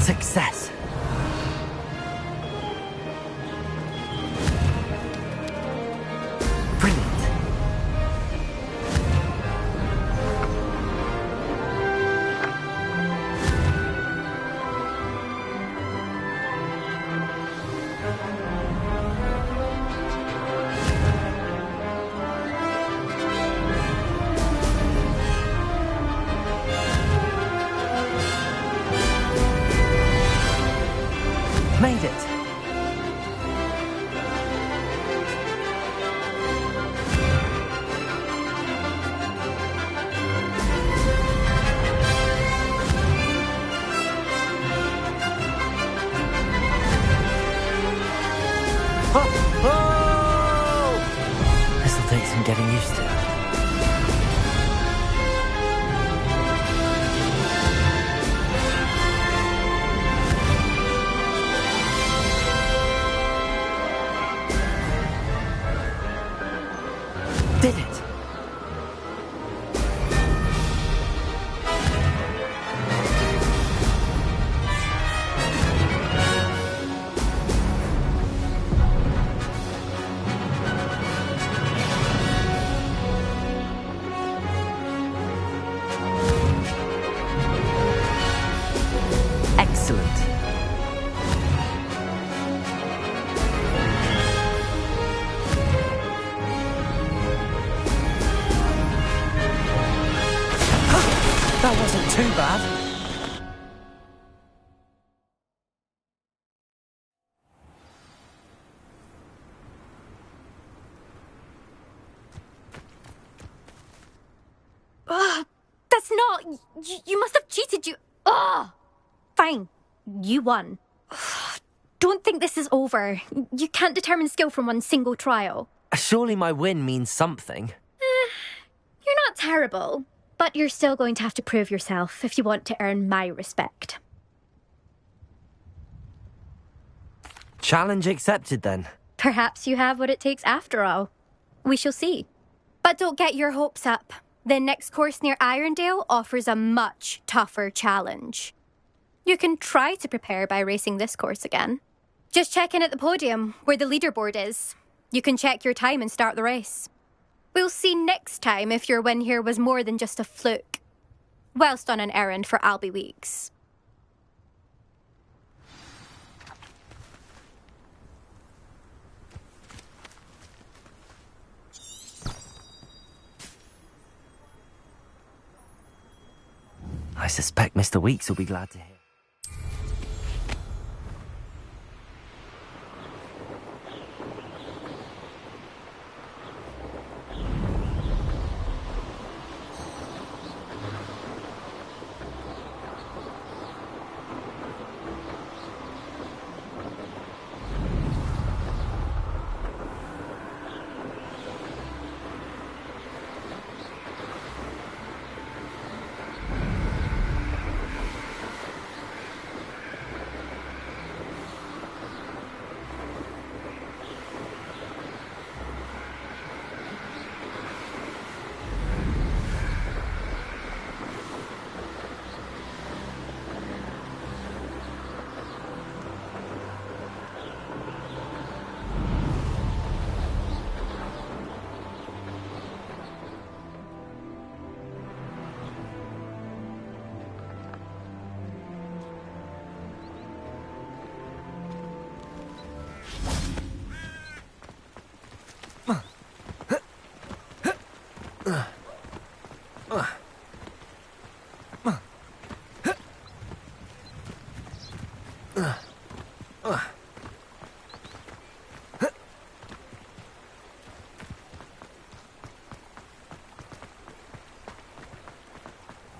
Success. Brilliant. Made it. Oh! This'll take some getting used to. Did it! Excellent. That wasn't too bad. That's not... You must have cheated, you... Fine. You won. Don't think this is over. You can't determine skill from one single trial. Surely my win means something. You're not terrible. But you're still going to have to prove yourself if you want to earn my respect. Challenge accepted, then. Perhaps you have what it takes after all. We shall see. But don't get your hopes up. The next course near Irondale offers a much tougher challenge. You can try to prepare by racing this course again. Just check in at the podium, where the leaderboard is. You can check your time and start the race. We'll see next time if your win here was more than just a fluke. Whilst on an errand for Albie Weeks. I suspect Mr. Weeks will be glad to hear.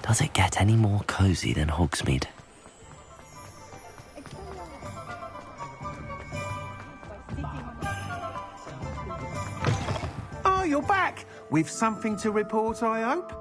Does it get any more cosy than Hogsmeade? Oh, you're back! With something to report, I hope?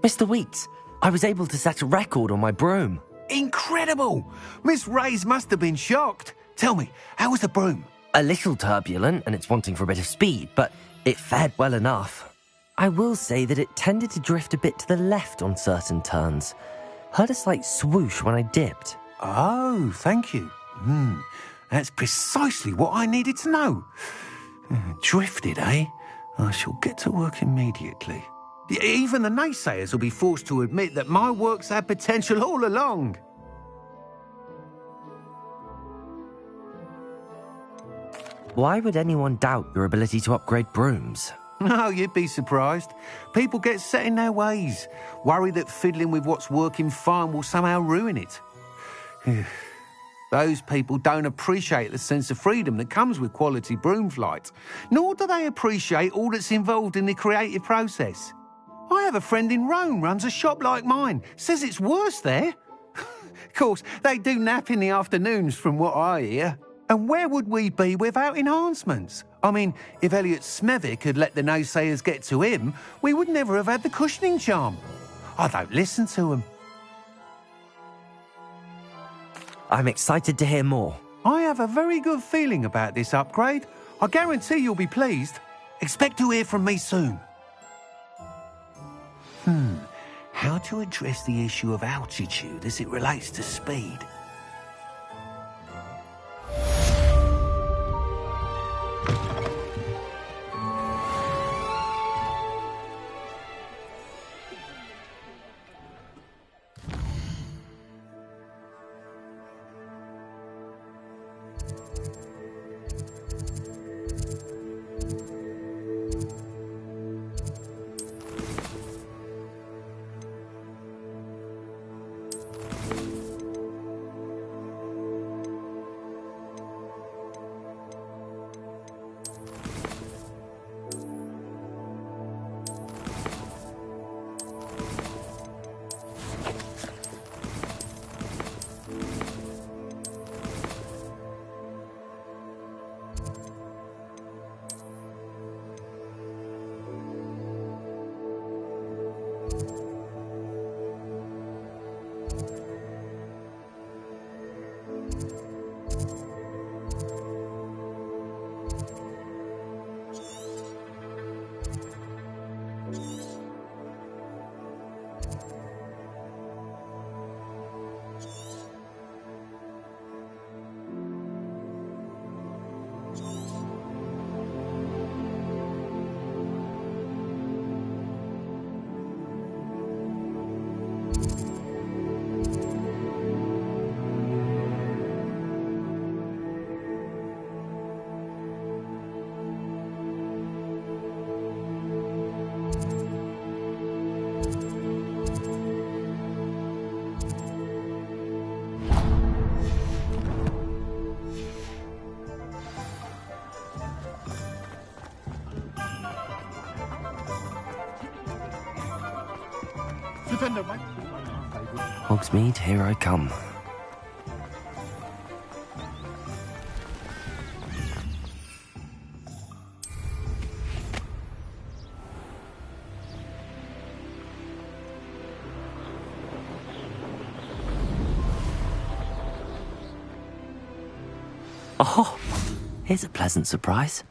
Mr. Weeks, I was able to set a record on my broom. Incredible! Miss Reyes must have been shocked. Tell me, how was the broom? A little turbulent and it's wanting for a bit of speed, but it fared well enough. I will say that it tended to drift a bit to the left on certain turns. Heard a slight swoosh when I dipped. Oh, thank you. That's precisely what I needed to know. Drifted, eh? I shall get to work immediately. Even the naysayers will be forced to admit that my work's had potential all along. Why would anyone doubt your ability to upgrade brooms? Oh, you'd be surprised. People get set in their ways, worry that fiddling with what's working fine will somehow ruin it. Those people don't appreciate the sense of freedom that comes with quality broom flight, nor do they appreciate all that's involved in the creative process. I have a friend in Rome runs a shop like mine, says it's worse there. Of course, they do nap in the afternoons from what I hear. And where would we be without enhancements? I mean, if Elliot Smethwick had let the naysayers get to him, we would never have had the cushioning charm. I don't listen to them. I'm excited to hear more. I have a very good feeling about this upgrade. I guarantee you'll be pleased. Expect to hear from me soon. How to address the issue of altitude as it relates to speed? Hogsmeade, here I come. Oh, here's a pleasant surprise.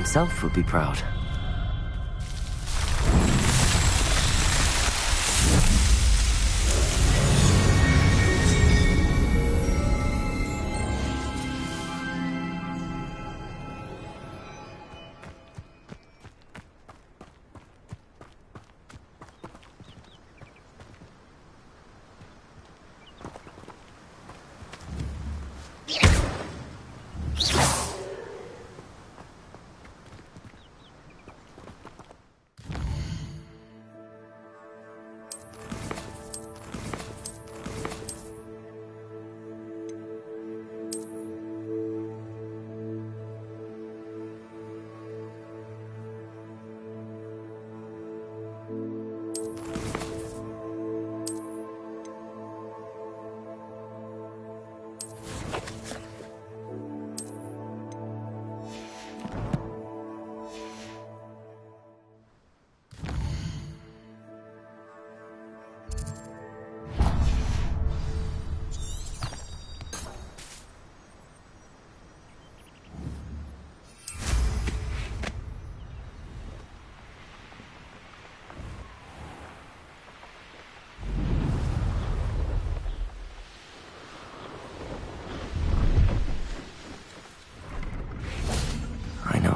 himself would be proud.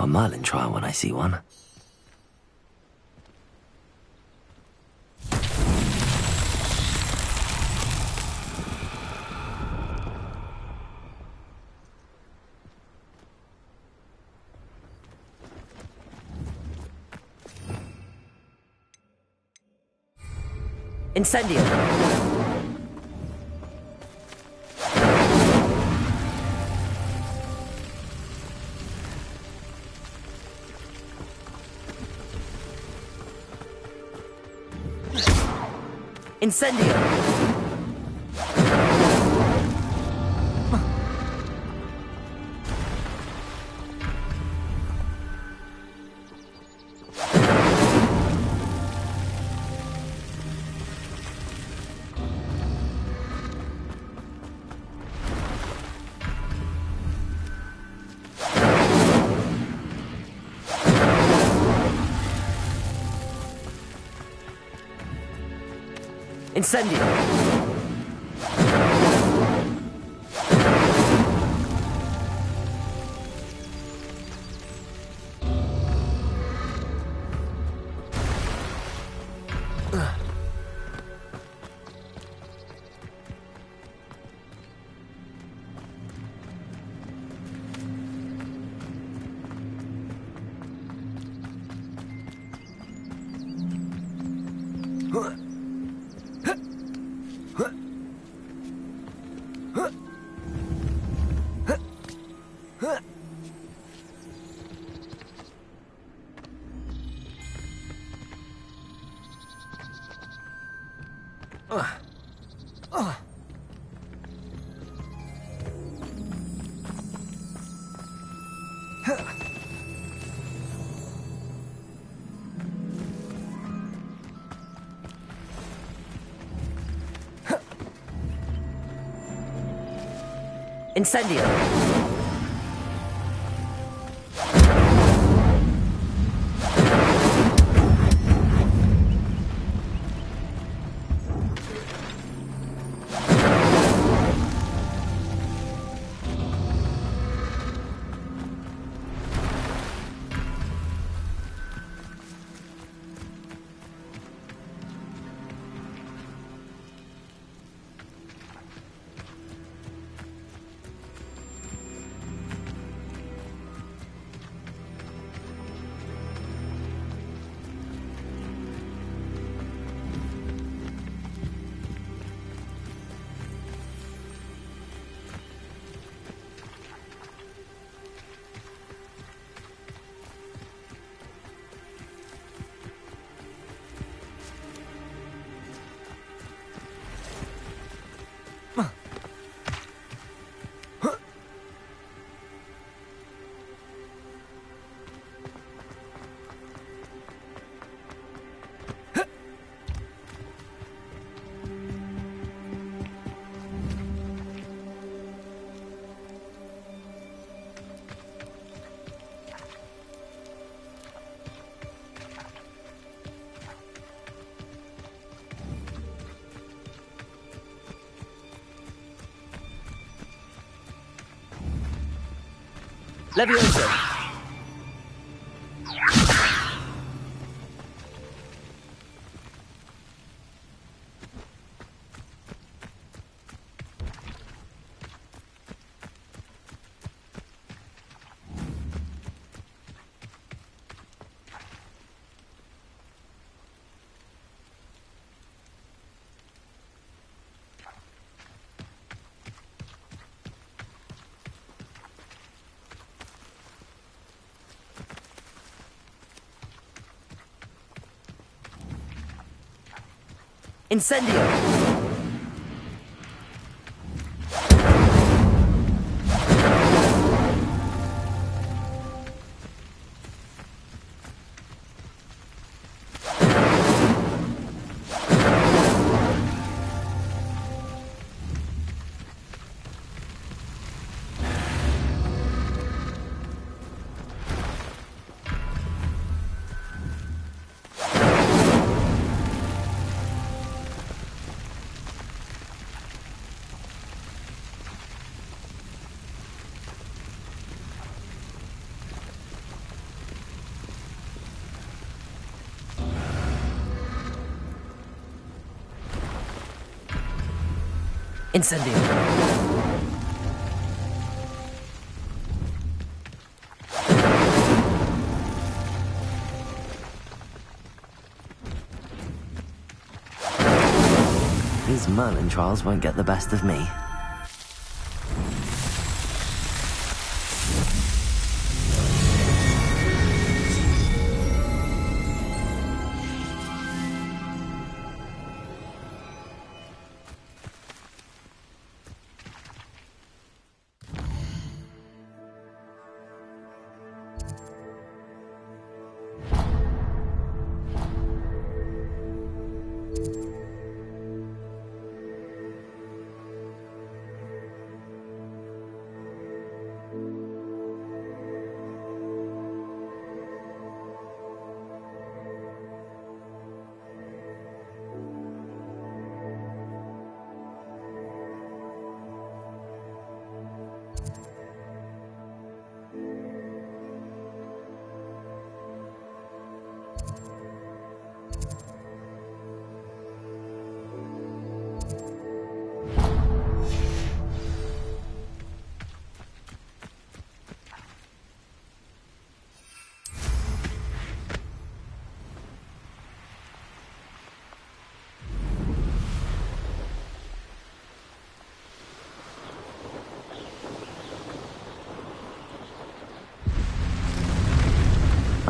A Merlin trial when I see one. Incendio! Incendio! Incendio! Incendio! Levioso! Incendio! Incendio! These Merlin trials won't get the best of me.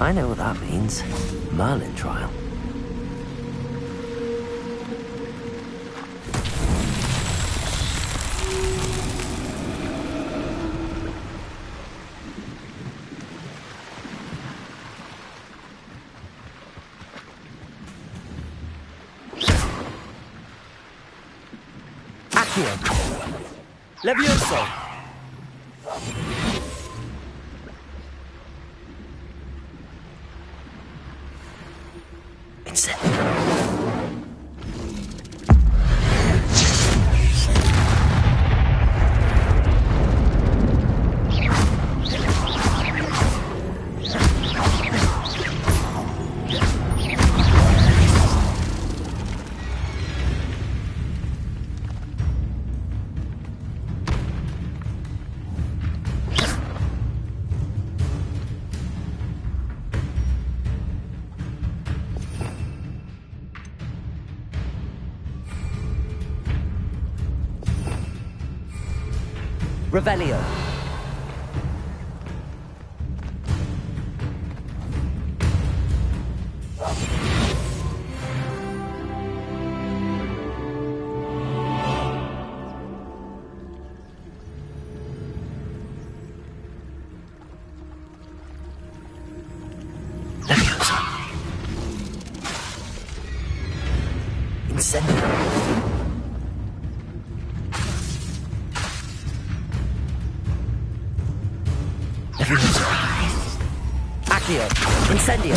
I know what that means. Merlin trial. Accio! Levioso! Revelio. Leviosa. Incendio. Leviosa. Accio. Incendio.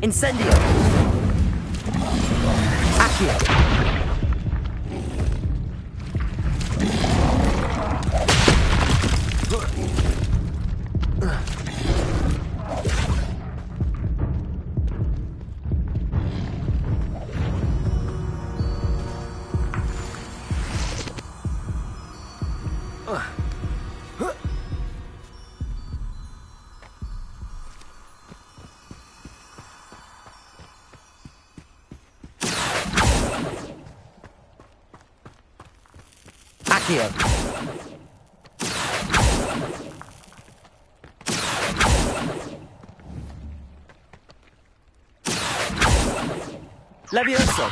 Incendio! Accio! Accio! Levioso!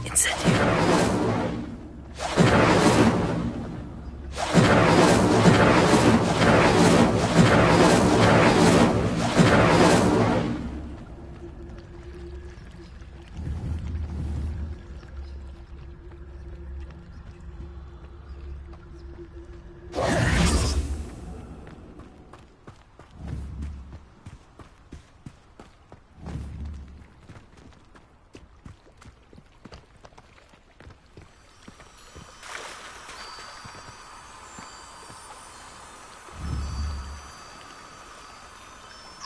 Incendio!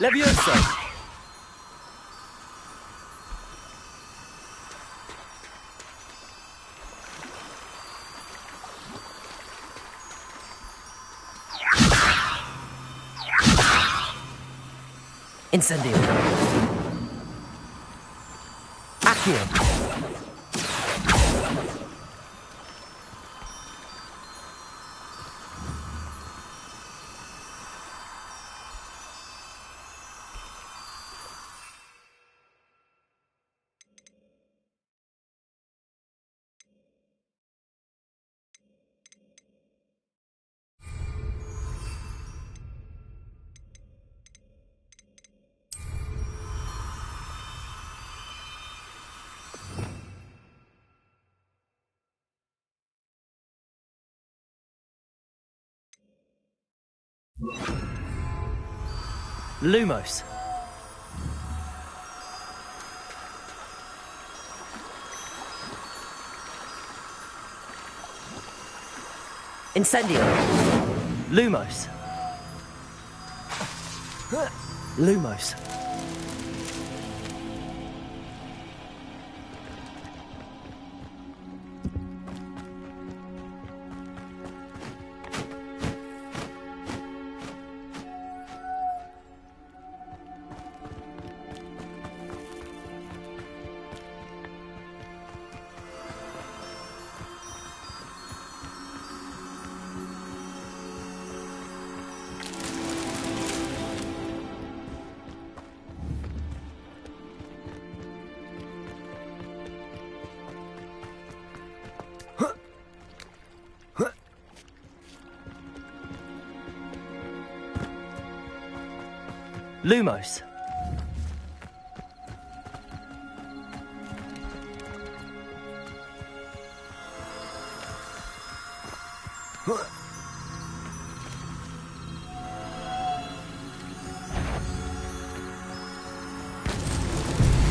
Levioso! Incendio! Accio! Lumos. Incendio. Lumos. Lumos. Lumos.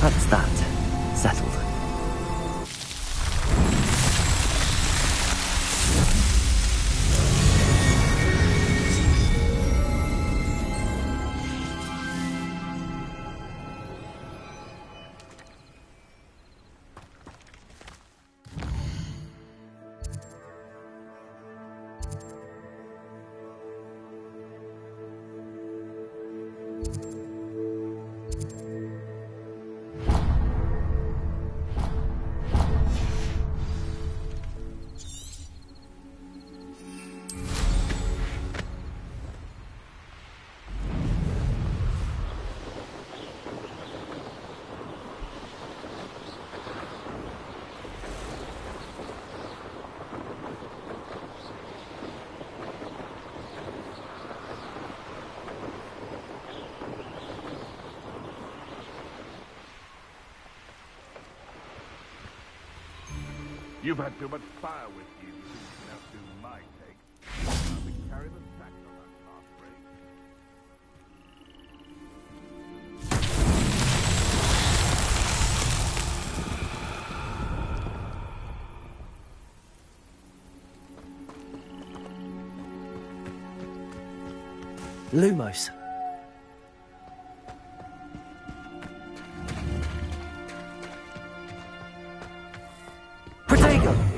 That's that. Settled. You've had too much fire with you. You can outdo my take. I'll be carrying the sack on that half break. Lumos. Protego!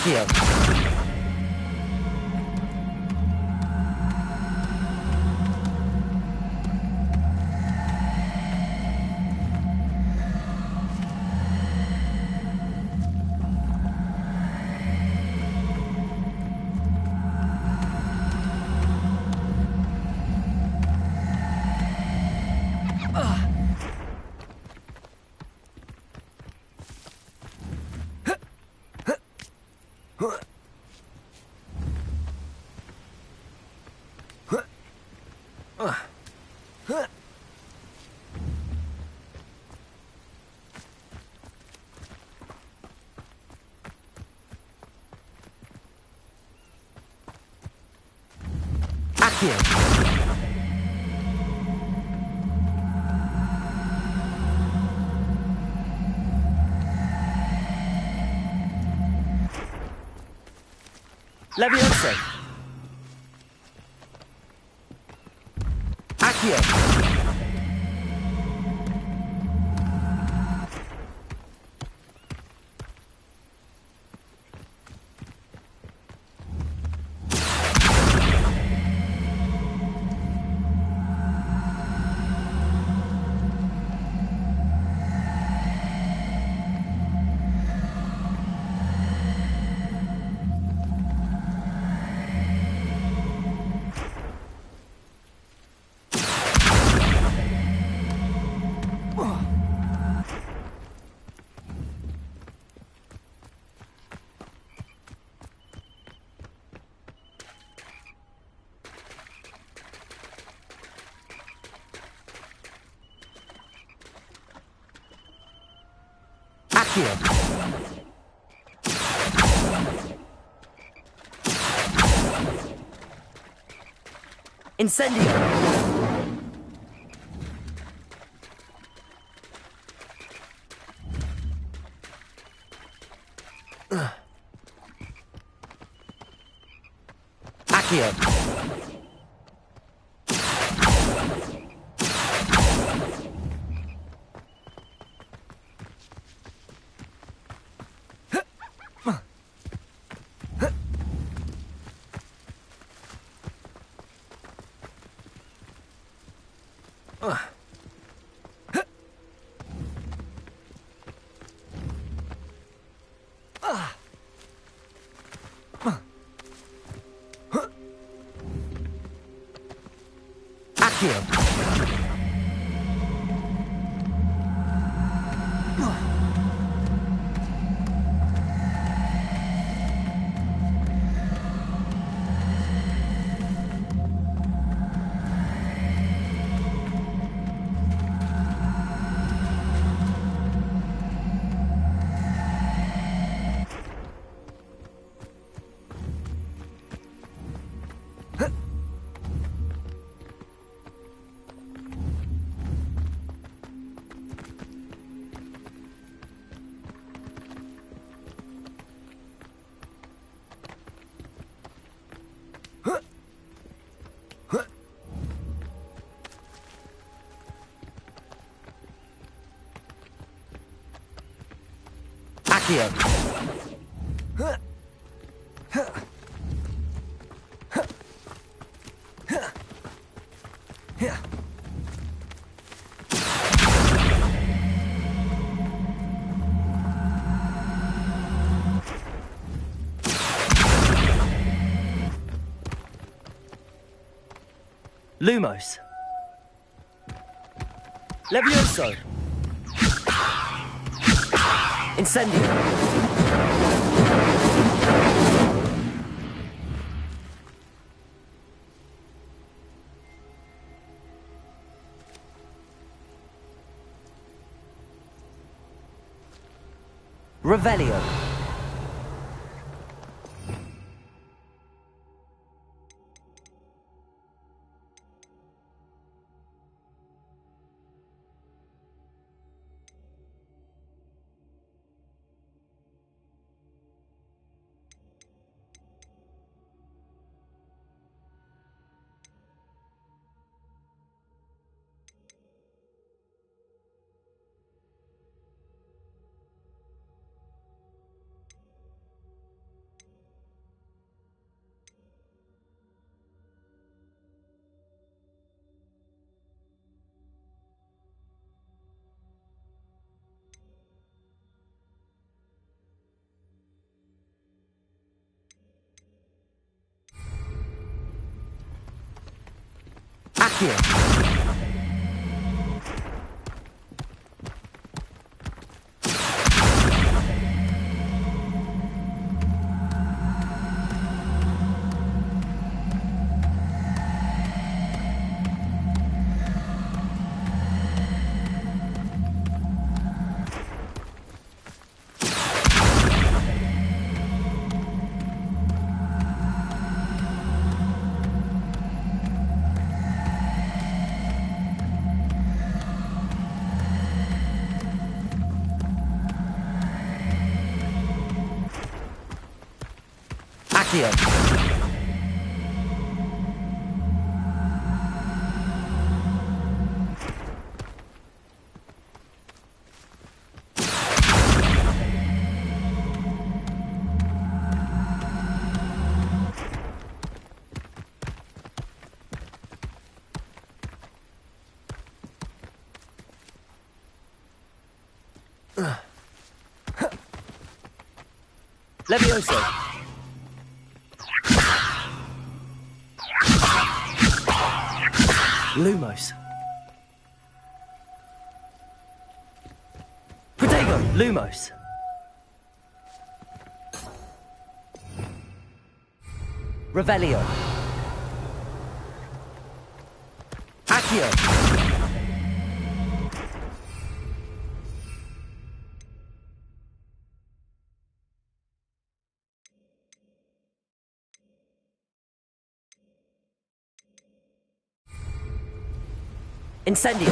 Accio. Accio. Levioso. Accio. Accio. Incendio. Accio. Accio. Accio. Lumos. Levioso. Incendio. Revelio. Accio. Accio. Levioso. Lumos. Protego. Lumos. Revelio. Accio. Incendio.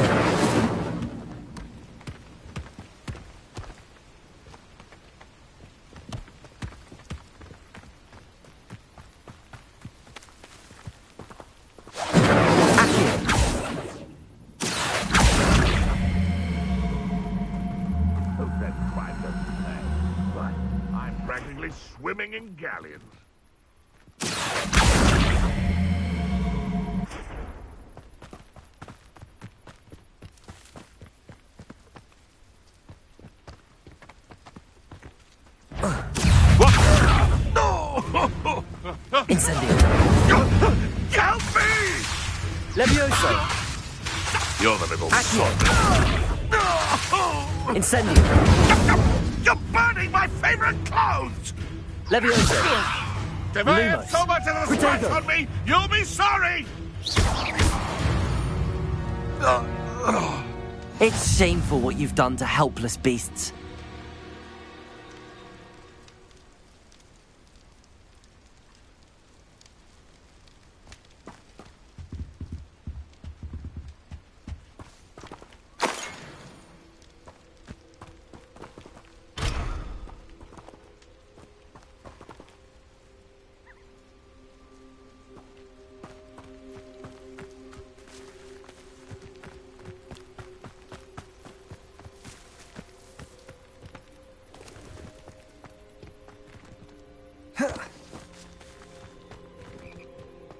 Practically swimming in galleons. Incendio. Help me! Levioso. You're the little Accio. son. Incendio. You're burning my favorite clothes! Levioso. If I have Lumos. so much of a scratch Protego. on me, you'll be sorry! It's shameful what you've done to helpless beasts.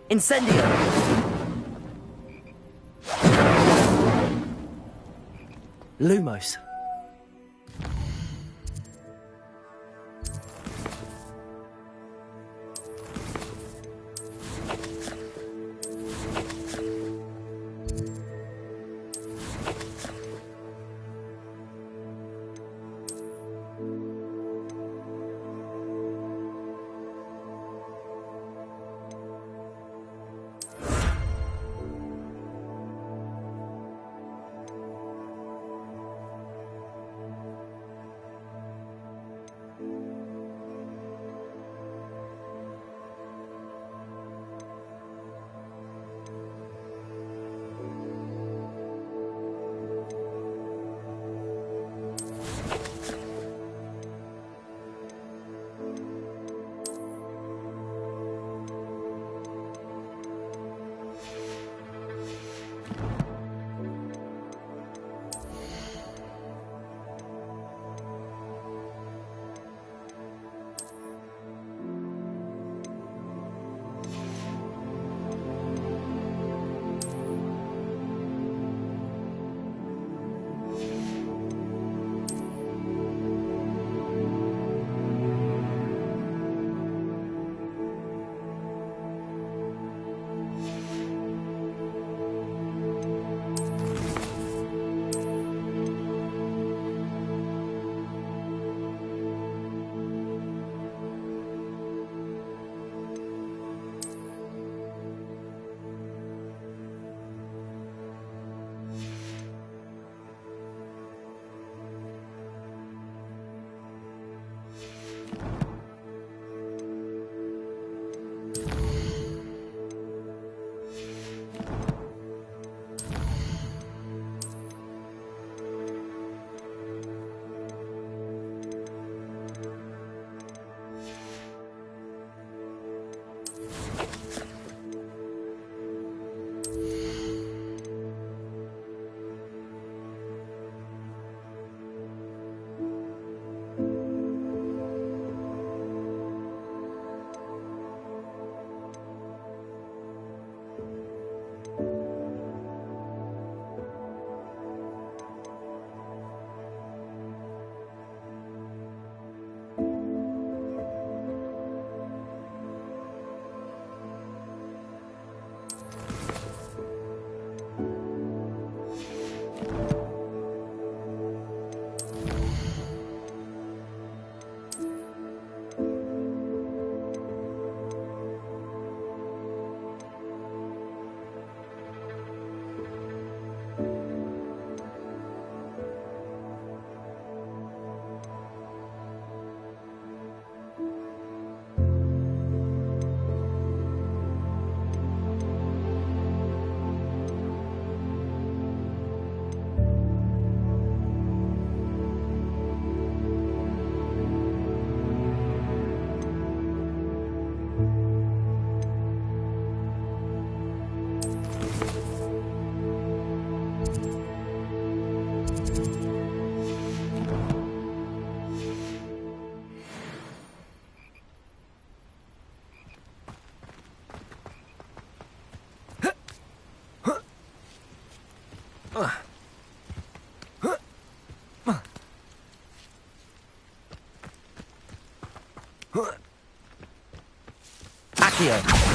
Incendio. Lumos. Accio.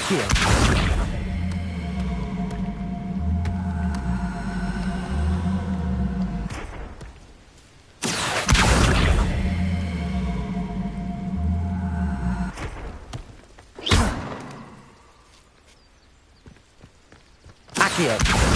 Accio. Accio.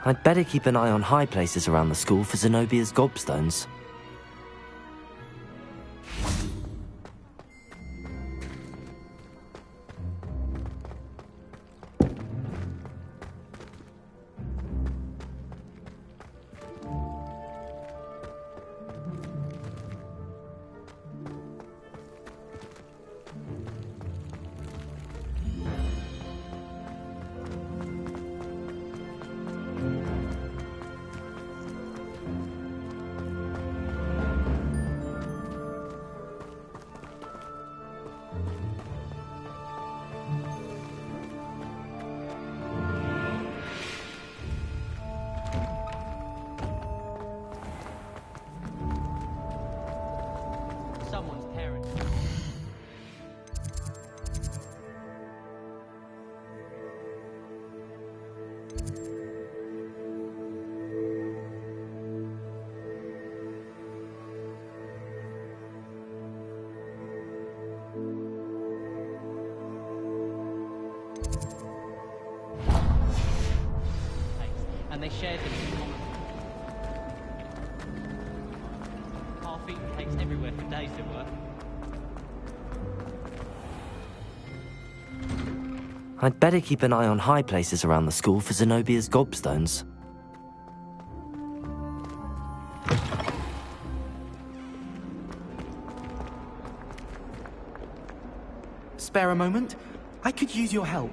I'd better keep an eye on high places around the school for Zenobia's gobstones. Someone's parent. And they shared them in common. Half-eaten cakes everywhere for days there were. I'd better keep an eye on high places around the school for Zenobia's gobstones. Spare a moment? I could use your help.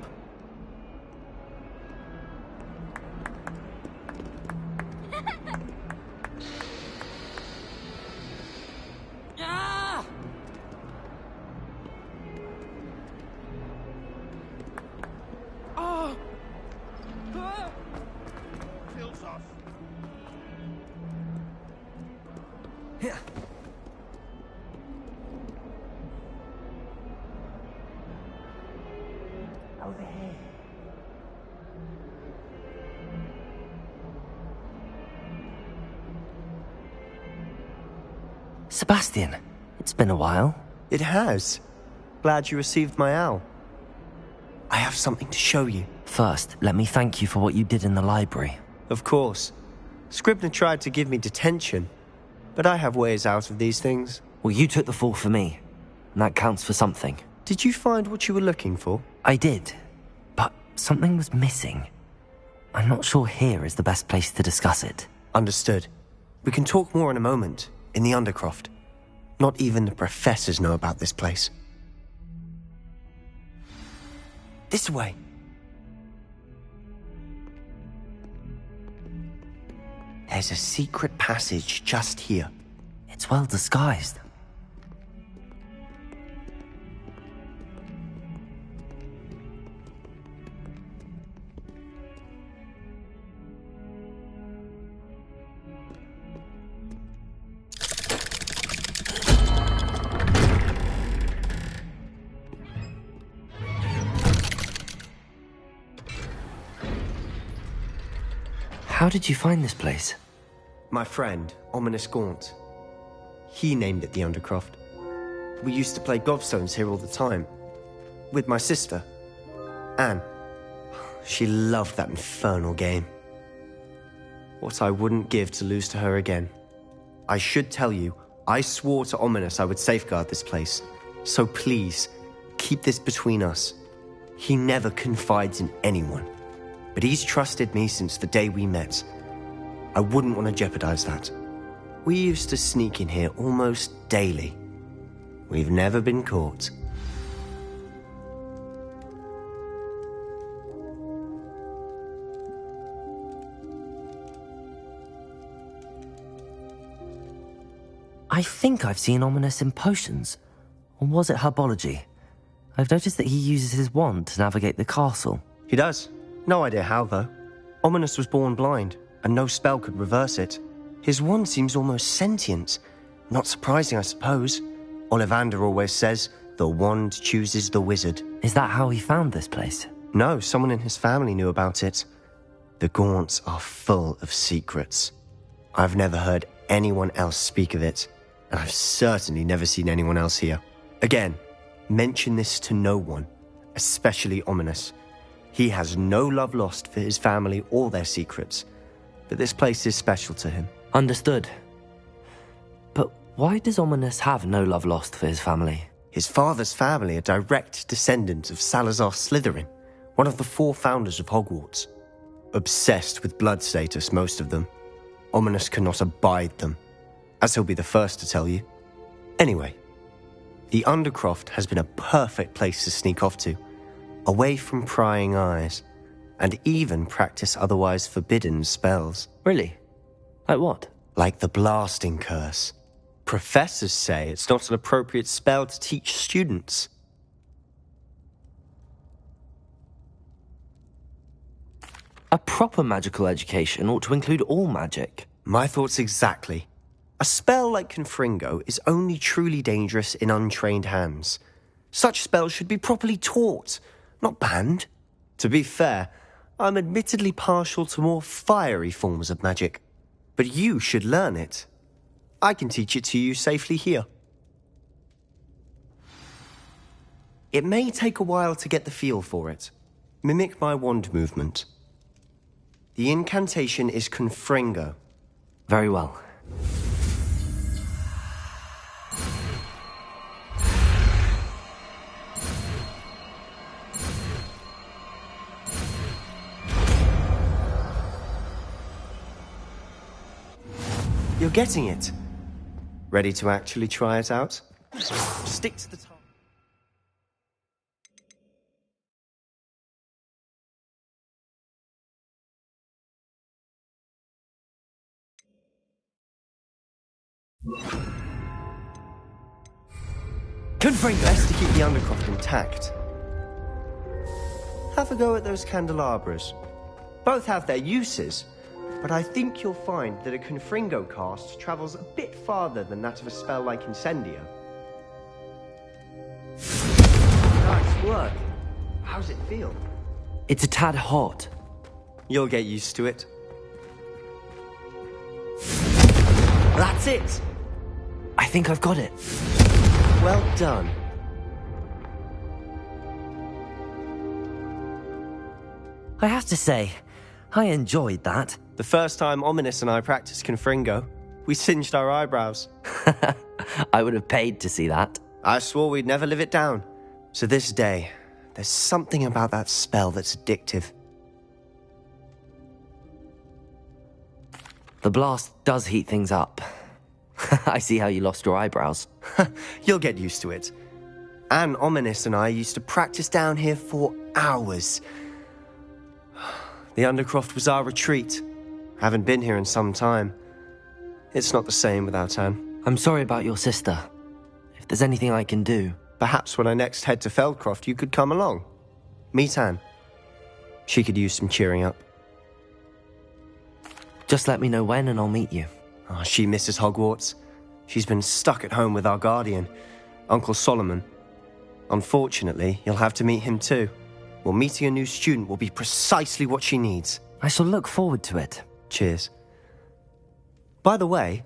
Kills us. Over here. Sebastian, it's been a while. It has. Glad you received my owl. I have something to show you. First, let me thank you for what you did in the library. Of course. Scribner tried to give me detention, but I have ways out of these things. Well, you took the fall for me, and that counts for something. Did you find what you were looking for? I did, but something was missing. I'm not sure here is the best place to discuss it. Understood. We can talk more in a moment, in the Undercroft. Not even the professors know about this place. This way. There's a secret passage just here. It's well disguised. How did you find this place? My friend, Ominous Gaunt. He named it the Undercroft. We used to play gobstones here all the time. With my sister, Anne. She loved that infernal game. What I wouldn't give to lose to her again. I should tell you, I swore to Ominous I would safeguard this place. So please, keep this between us. He never confides in anyone. But he's trusted me since the day we met. I wouldn't want to jeopardize that. We used to sneak in here almost daily. We've never been caught. I think I've seen Ominous in potions. Or was it herbology? I've noticed that he uses his wand to navigate the castle. He does. No idea how, though. Ominous was born blind, and no spell could reverse it. His wand seems almost sentient. Not surprising, I suppose. Ollivander always says, the wand chooses the wizard. Is that how he found this place? No, someone in his family knew about it. The Gaunts are full of secrets. I've never heard anyone else speak of it, and I've certainly never seen anyone else here. Again, mention this to no one, especially Ominous. He has no love lost for his family or their secrets, but this place is special to him. Understood. But why does Ominous have no love lost for his family? His father's family are direct descendants of Salazar Slytherin, one of the 4 founders of Hogwarts. Obsessed with blood status, most of them. Ominous cannot abide them, as he'll be the first to tell you. Anyway, the Undercroft has been a perfect place to sneak off to, away from prying eyes, and even practice otherwise forbidden spells. Really? Like what? Like the blasting curse. Professors say it's not an appropriate spell to teach students. A proper magical education ought to include all magic. My thoughts exactly. A spell like Confringo is only truly dangerous in untrained hands. Such spells should be properly taught, not banned. To be fair, I'm admittedly partial to more fiery forms of magic. But you should learn it. I can teach it to you safely here. It may take a while to get the feel for it. Mimic my wand movement. The incantation is Confringo. Very well. You're getting it. Ready to actually try it out? Stick to the target. Confringo! Best to keep the Undercroft intact. Have a go at those candelabras. Both have their uses, but I think you'll find that a Confringo cast travels a bit farther than that of a spell like Incendio. Nice work. How's it feel? It's a tad hot. You'll get used to it. That's it! I think I've got it. Well done. I have to say, I enjoyed that. The first time Ominous and I practiced Confringo, we singed our eyebrows. I would have paid to see that. I swore we'd never live it down. So this day, there's something about that spell that's addictive. The blast does heat things up. I see how you lost your eyebrows. You'll get used to it. Anne, Ominous and I used to practice down here for hours. The Undercroft was our retreat. Haven't been here in some time. It's not the same without Anne. I'm sorry about your sister. If there's anything I can do... Perhaps when I next head to Feldcroft, you could come along. Meet Anne. She could use some cheering up. Just let me know when and I'll meet you. Oh, she misses Hogwarts. She's been stuck at home with our guardian, Uncle Solomon. Unfortunately, you'll have to meet him too. Well, meeting a new student will be precisely what she needs. I shall look forward to it. Cheers. By the way,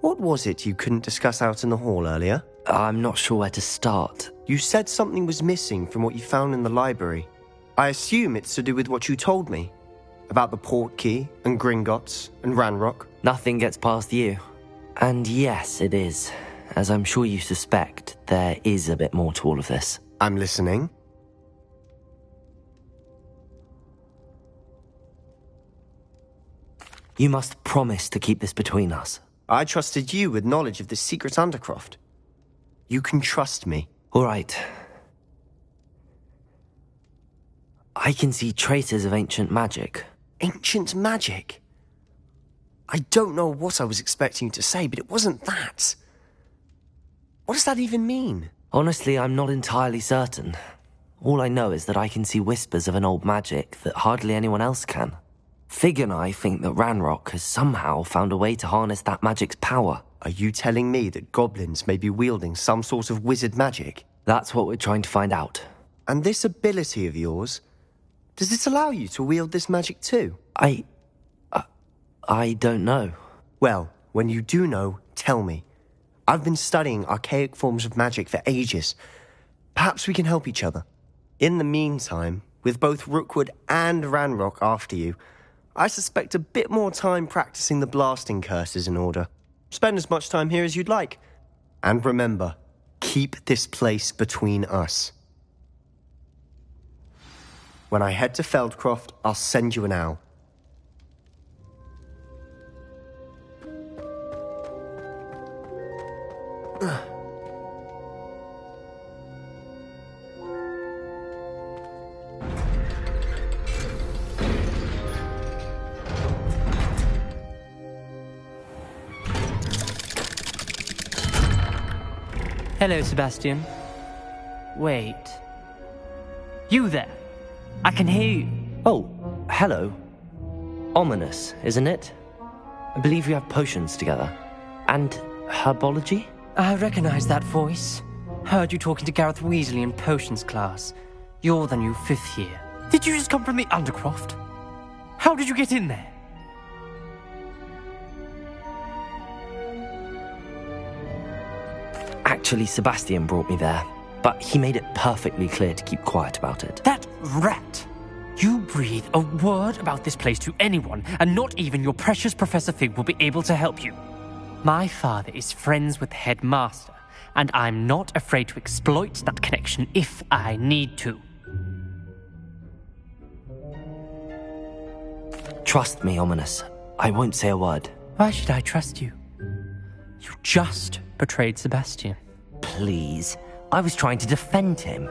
what was it you couldn't discuss out in the hall earlier? I'm not sure where to start. You said something was missing from what you found in the library. I assume it's to do with what you told me. About the Portkey, and Gringotts, and Ranrock. Nothing gets past you. And yes, it is. As I'm sure you suspect, there is a bit more to all of this. I'm listening. You must promise to keep this between us. I trusted you with knowledge of the secret Undercroft. You can trust me. All right. I can see traces of ancient magic. Ancient magic? I don't know what I was expecting you to say, but it wasn't that. What does that even mean? Honestly, I'm not entirely certain. All I know is that I can see whispers of an old magic that hardly anyone else can. Fig and I think that Ranrock has somehow found a way to harness that magic's power. Are you telling me that goblins may be wielding some sort of wizard magic? That's what we're trying to find out. And this ability of yours, does it allow you to wield this magic too? I don't know. Well, when you do know, tell me. I've been studying archaic forms of magic for ages. Perhaps we can help each other. In the meantime, with both Rookwood and Ranrock after you, I suspect a bit more time practicing the blasting curse is in order. Spend as much time here as you'd like. And remember, keep this place between us. When I head to Feldcroft, I'll send you an owl. Hello, Sebastian. Wait. You there? I can hear you. Oh, hello. Ominous, isn't it? I believe we have potions together. And herbology? I recognize that voice. Heard you talking to Gareth Weasley in potions class. You're the new 5th year. Did you just come from the Undercroft? How did you get in there? Actually, Sebastian brought me there, but he made it perfectly clear to keep quiet about it. That rat! You breathe a word about this place to anyone, and not even your precious Professor Fig will be able to help you. My father is friends with the headmaster, and I'm not afraid to exploit that connection if I need to. Trust me, Ominous. I won't say a word. Why should I trust you? You just betrayed Sebastian. Please. I was trying to defend him.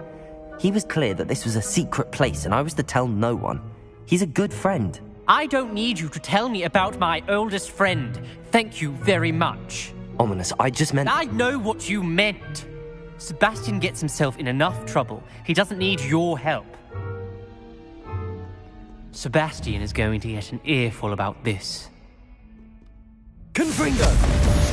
He was clear that this was a secret place and I was to tell no one. He's a good friend. I don't need you to tell me about my oldest friend. Thank you very much. Ominous, I just meant... I know what you meant. Sebastian gets himself in enough trouble. He doesn't need your help. Sebastian is going to get an earful about this. Confringo!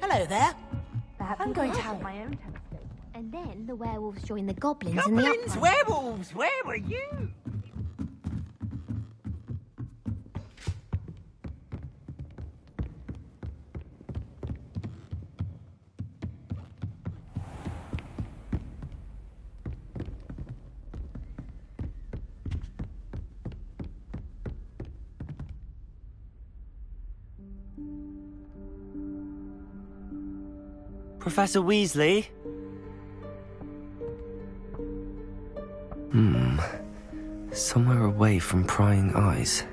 Hello there. I'm going to have my own telescope. And then the werewolves join the goblins in the Goblins, werewolves, where were you? Professor Weasley? Somewhere away from prying eyes.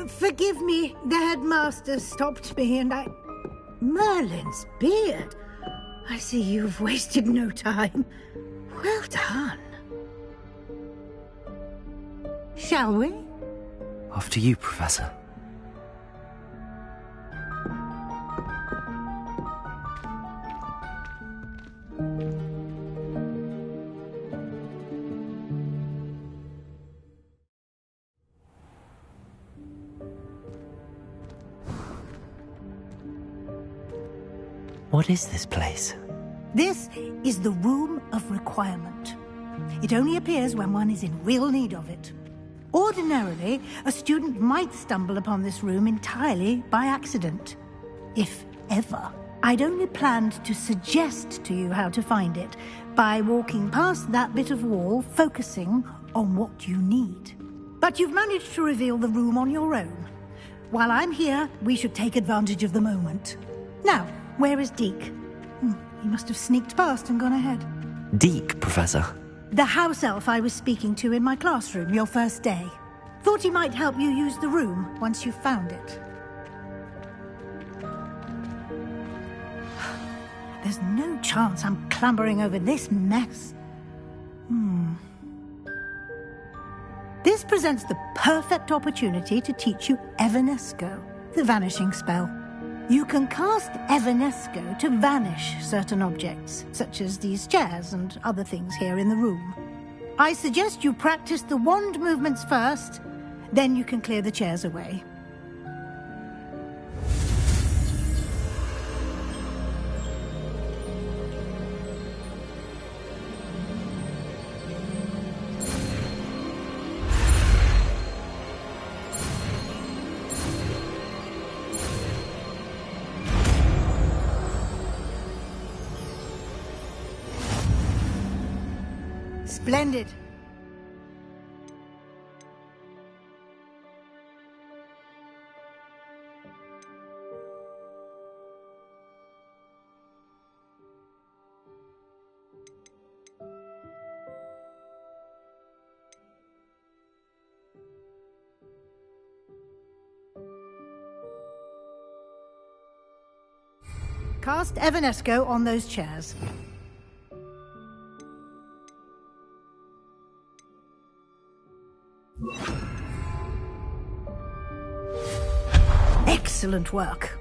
Forgive me, the headmaster stopped me and I... Merlin's beard. I see you've wasted no time. Well done. Shall we? After you, Professor. What is this place? This is the Room of Requirement. It only appears when one is in real need of it. Ordinarily, a student might stumble upon this room entirely by accident. If ever. I'd only planned to suggest to you how to find it by walking past that bit of wall, focusing on what you need. But you've managed to reveal the room on your own. While I'm here, we should take advantage of the moment. Now, where is Deke? He must have sneaked past and gone ahead. Deke, Professor. The house elf I was speaking to in my classroom your first day. Thought he might help you use the room once you've found it. There's no chance I'm clambering over this mess. This presents the perfect opportunity to teach you Evanesco, the vanishing spell. You can cast Evanesco to vanish certain objects, such as these chairs and other things here in the room. I suggest you practice the wand movements first, then you can clear the chairs away. Splendid. Cast Evanesco on those chairs. Excellent work.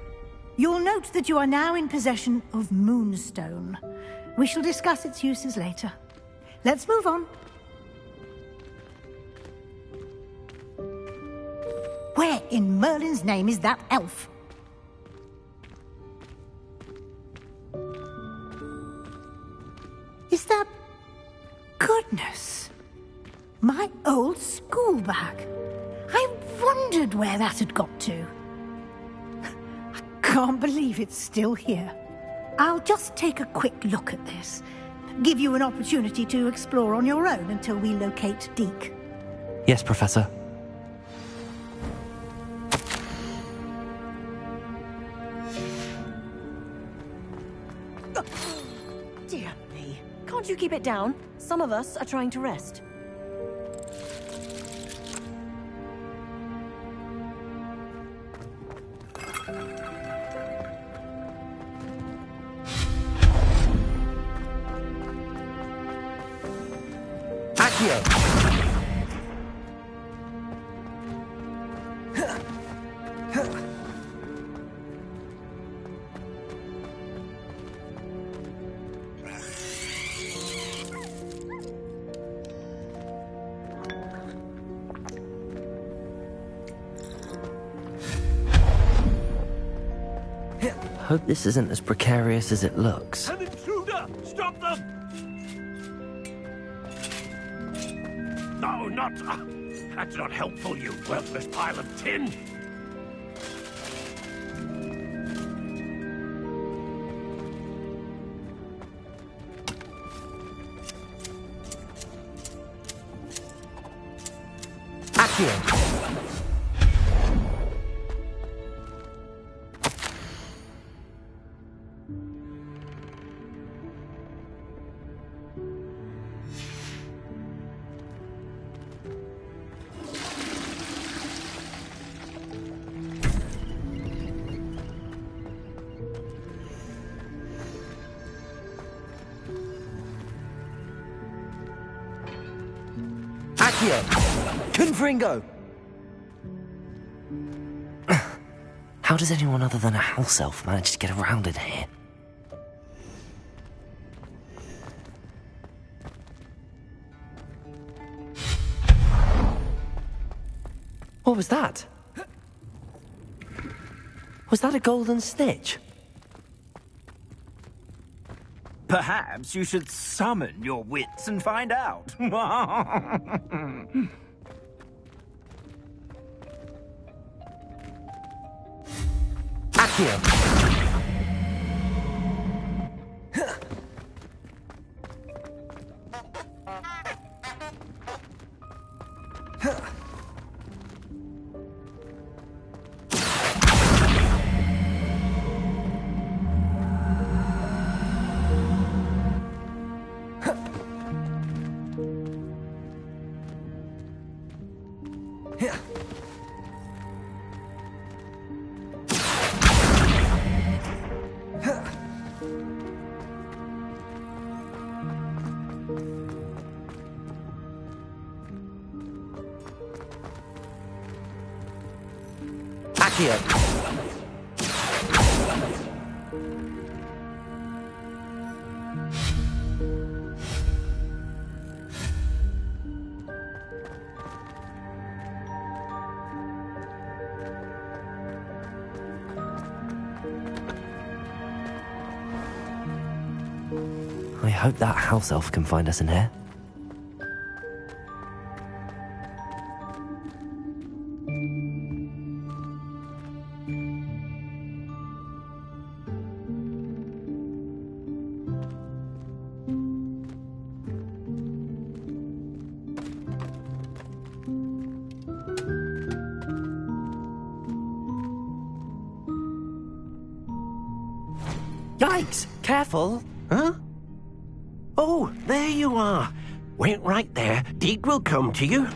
You'll note that you are now in possession of Moonstone. We shall discuss its uses later. Let's move on. Where in Merlin's name is that elf? Is that... Goodness! My old school bag. I wondered where that had got to. I can't believe it's still here. I'll just take a quick look at this. Give you an opportunity to explore on your own until we locate Deke. Yes, Professor. Dear me. Can't you keep it down? Some of us are trying to rest. Hope this isn't as precarious as it looks. An intruder! Stop them! No, not... that's not helpful, you worthless pile of tin! Accio! Confringo! How does anyone other than a house elf manage to get around in here? What was that? Was that a golden snitch? Perhaps you should summon your wits and find out. Accio! Accio. I hope that house elf can find us in here. Yikes! Careful! Huh? Oh, there you are. Wait right there. Deke will come to you.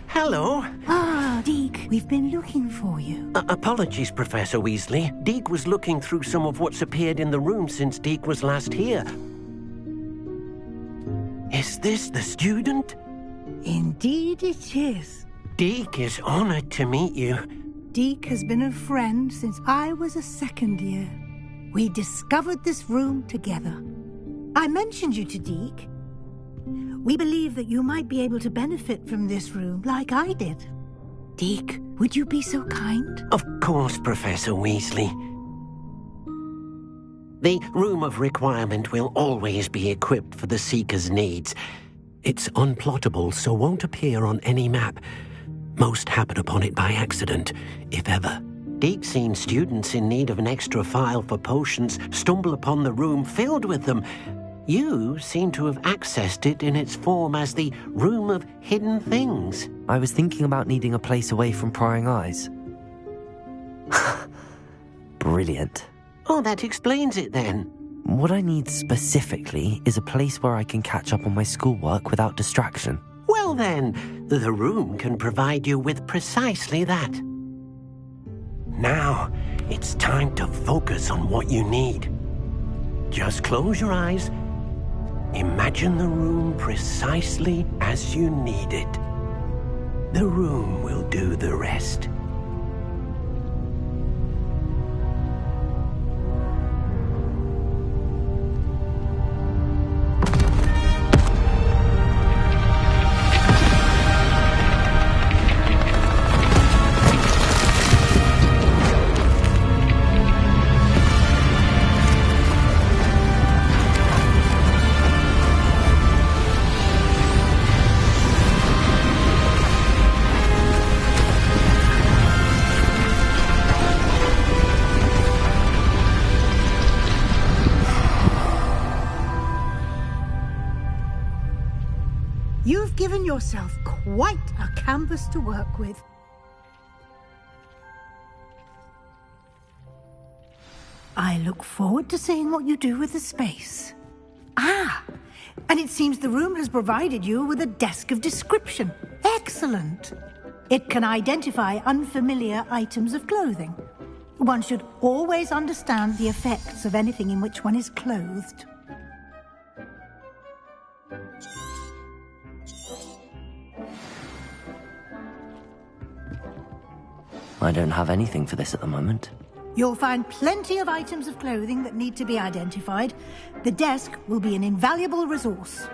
Hello. Ah, Deke, we've been looking for you. Apologies, Professor Weasley. Deke was looking through some of what's appeared in the room since Deke was last here. Is this the student? Indeed it is. Deke is honored to meet you. Deke has been a friend since I was a second year. We discovered this room together. I mentioned you to Deke. We believe that you might be able to benefit from this room like I did. Deke, would you be so kind? Of course, Professor Weasley. The Room of Requirement will always be equipped for the Seeker's needs. It's unplottable, so won't appear on any map. Most happen upon it by accident, if ever. Deke's seen students in need of an extra file for potions stumble upon the room filled with them. You seem to have accessed it in its form as the Room of Hidden Things. I was thinking about needing a place away from prying eyes. Brilliant. Oh, that explains it then. What I need specifically is a place where I can catch up on my schoolwork without distraction. Well then, the room can provide you with precisely that. Now, it's time to focus on what you need. Just close your eyes. Imagine the room precisely as you need it. The room will do the rest. You've given yourself quite a canvas to work with. I look forward to seeing what you do with the space. Ah, and it seems the room has provided you with a desk of description. Excellent. It can identify unfamiliar items of clothing. One should always understand the effects of anything in which one is clothed. I don't have anything for this at the moment. You'll find plenty of items of clothing that need to be identified. The desk will be an invaluable resource.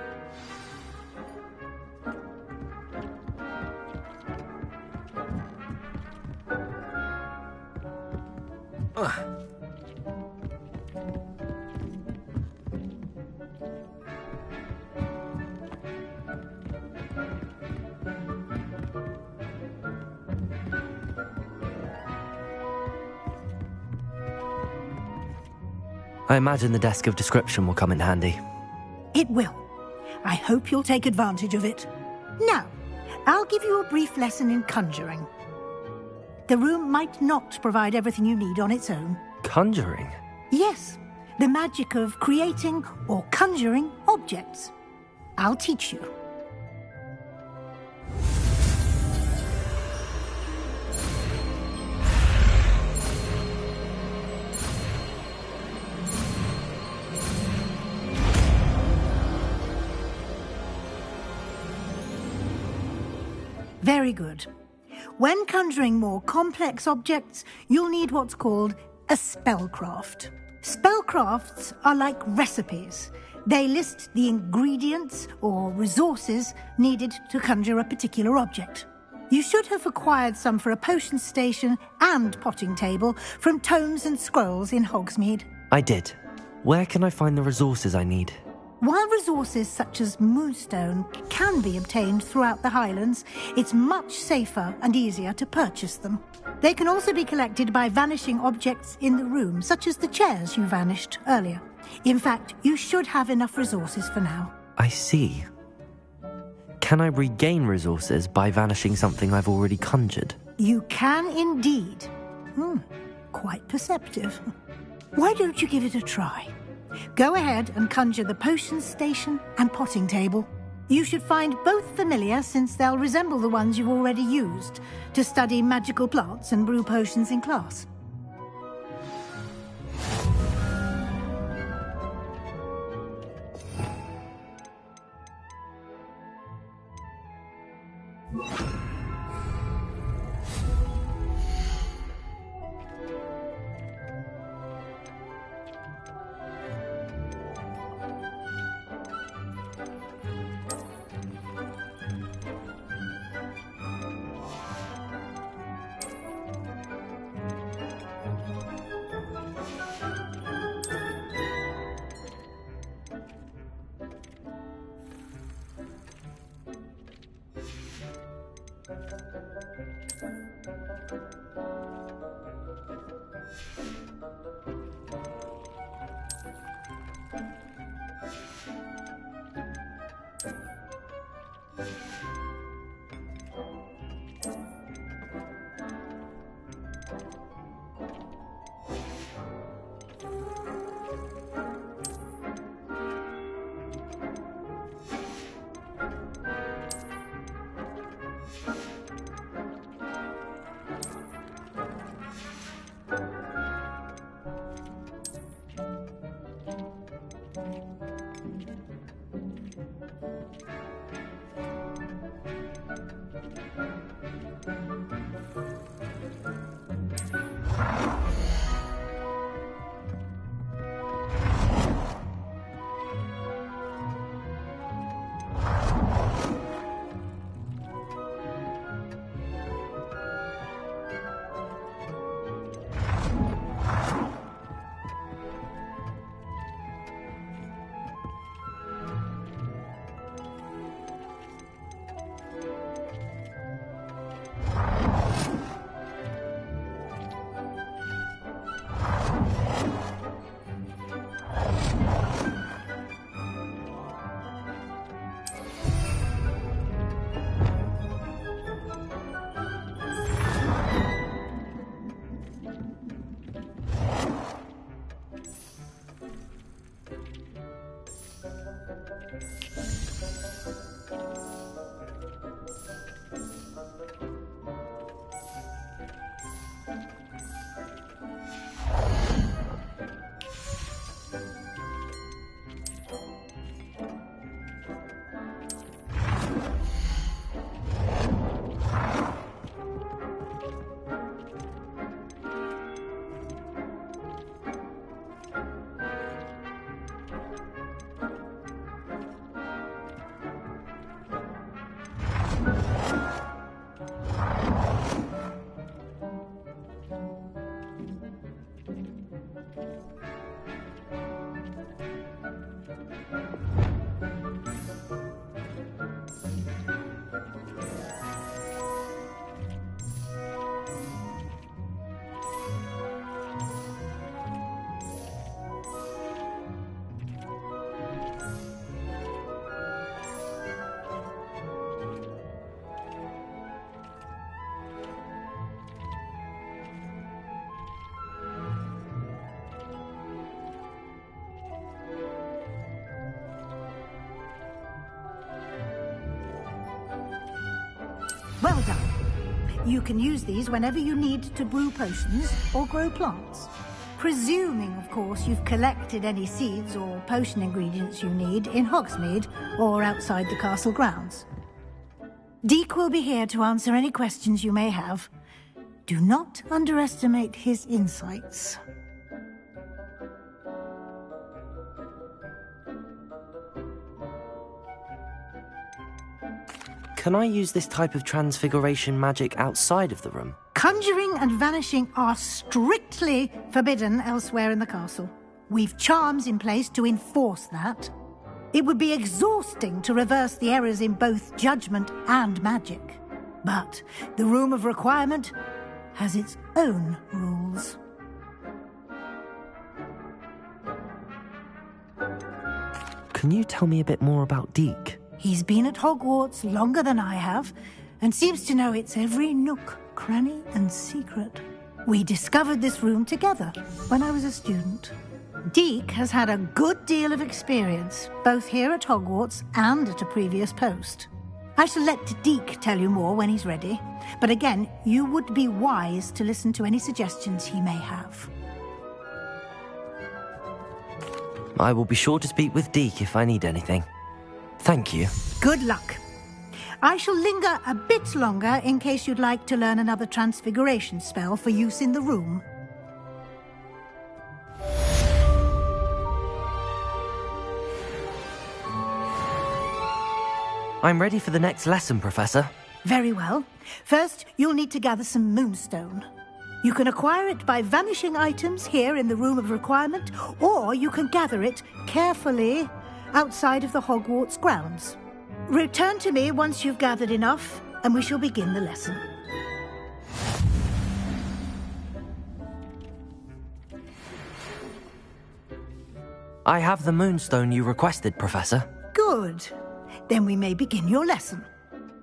I imagine the desk of description will come in handy. It will. I hope you'll take advantage of it. Now, I'll give you a brief lesson in conjuring. The room might not provide everything you need on its own. Conjuring? Yes, the magic of creating or conjuring objects. I'll teach you. Very good. When conjuring more complex objects, you'll need what's called a spellcraft. Spellcrafts are like recipes. They list the ingredients or resources needed to conjure a particular object. You should have acquired some for a potion station and potting table from tomes and scrolls in Hogsmeade. I did. Where can I find the resources I need? While resources such as moonstone can be obtained throughout the Highlands, it's much safer and easier to purchase them. They can also be collected by vanishing objects in the room, such as the chairs you vanished earlier. In fact, you should have enough resources for now. I see. Can I regain resources by vanishing something I've already conjured? You can indeed. Quite perceptive. Why don't you give it a try? Go ahead and conjure the potion station and potting table. You should find both familiar, since they'll resemble the ones you've already used to study magical plants and brew potions in class. Well done. You can use these whenever you need to brew potions or grow plants. Presuming, of course, you've collected any seeds or potion ingredients you need in Hogsmeade or outside the castle grounds. Deek will be here to answer any questions you may have. Do not underestimate his insights. Can I use this type of transfiguration magic outside of the room? Conjuring and vanishing are strictly forbidden elsewhere in the castle. We've charms in place to enforce that. It would be exhausting to reverse the errors in both judgment and magic. But the Room of Requirement has its own rules. Can you tell me a bit more about Deek? He's been at Hogwarts longer than I have, and seems to know its every nook, cranny, and secret. We discovered this room together when I was a student. Deek has had a good deal of experience, both here at Hogwarts and at a previous post. I shall let Deek tell you more when he's ready, but again, you would be wise to listen to any suggestions he may have. I will be sure to speak with Deek if I need anything. Thank you. Good luck. I shall linger a bit longer in case you'd like to learn another transfiguration spell for use in the room. I'm ready for the next lesson, Professor. Very well. First, you'll need to gather some moonstone. You can acquire it by vanishing items here in the Room of Requirement, or you can gather it carefully outside of the Hogwarts grounds. Return to me once you've gathered enough, and we shall begin the lesson. I have the moonstone you requested, Professor. Good. Then we may begin your lesson.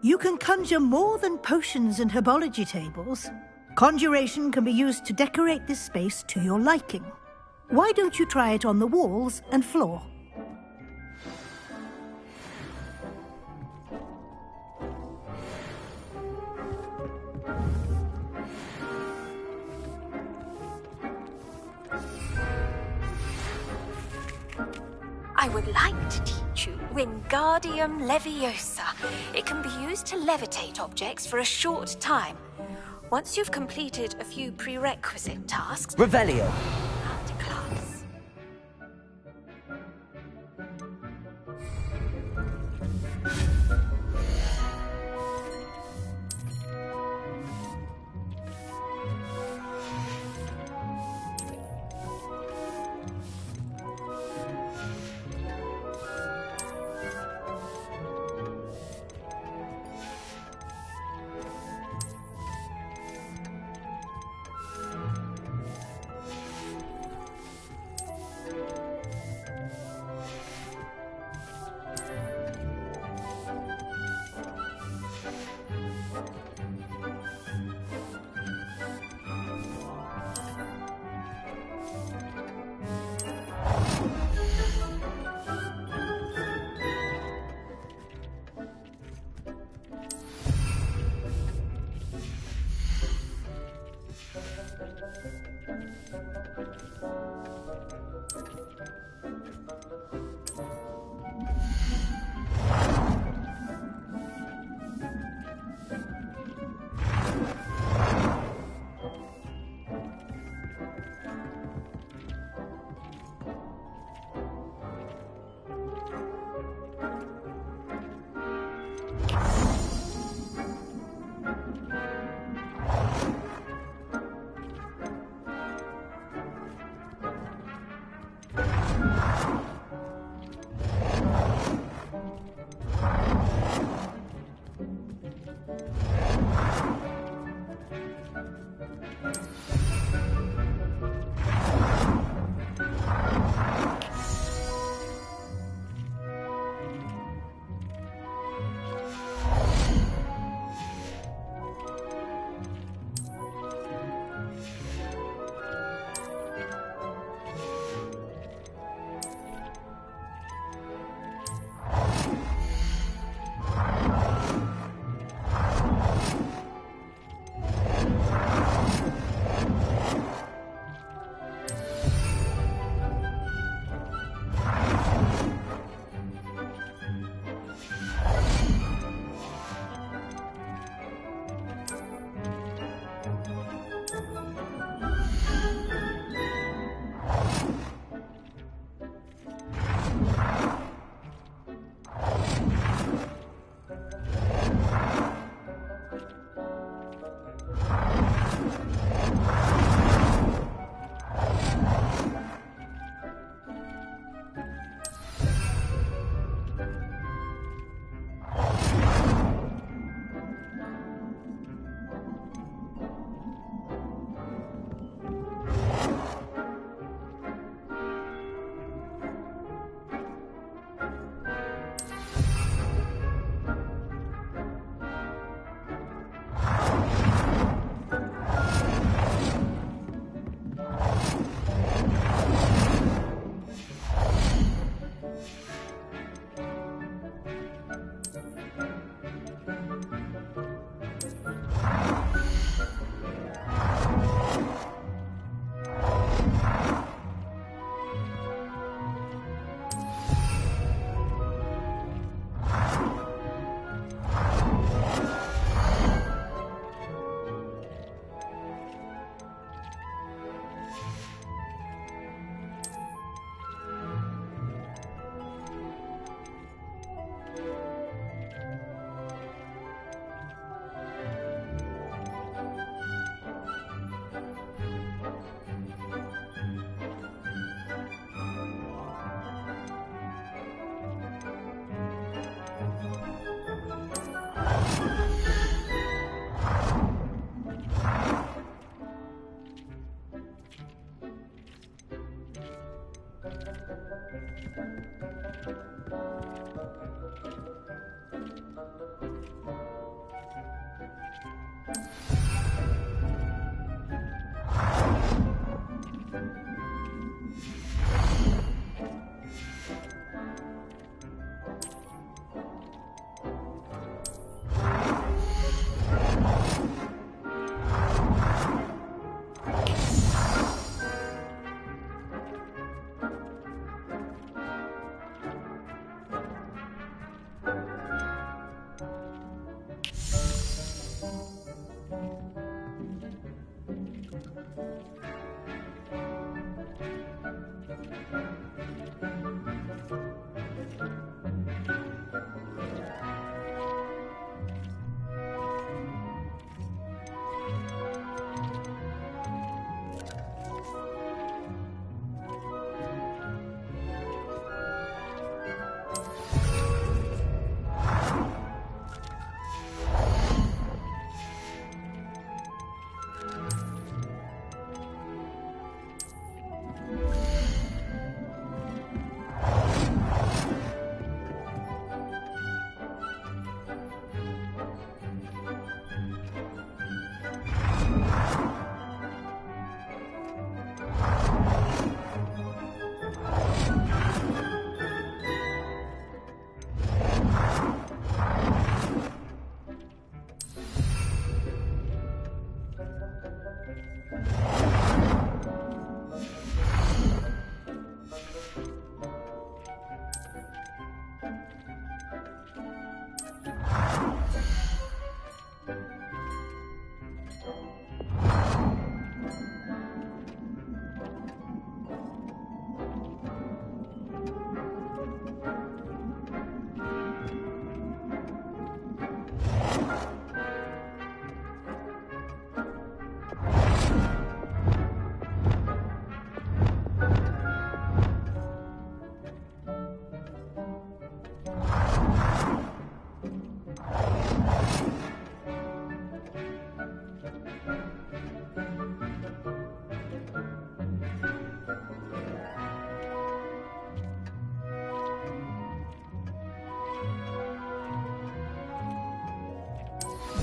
You can conjure more than potions and herbology tables. Conjuration can be used to decorate this space to your liking. Why don't you try it on the walls and floor? I would like to teach you Wingardium Leviosa. It can be used to levitate objects for a short time. Once you've completed a few prerequisite tasks... Revelio! After class.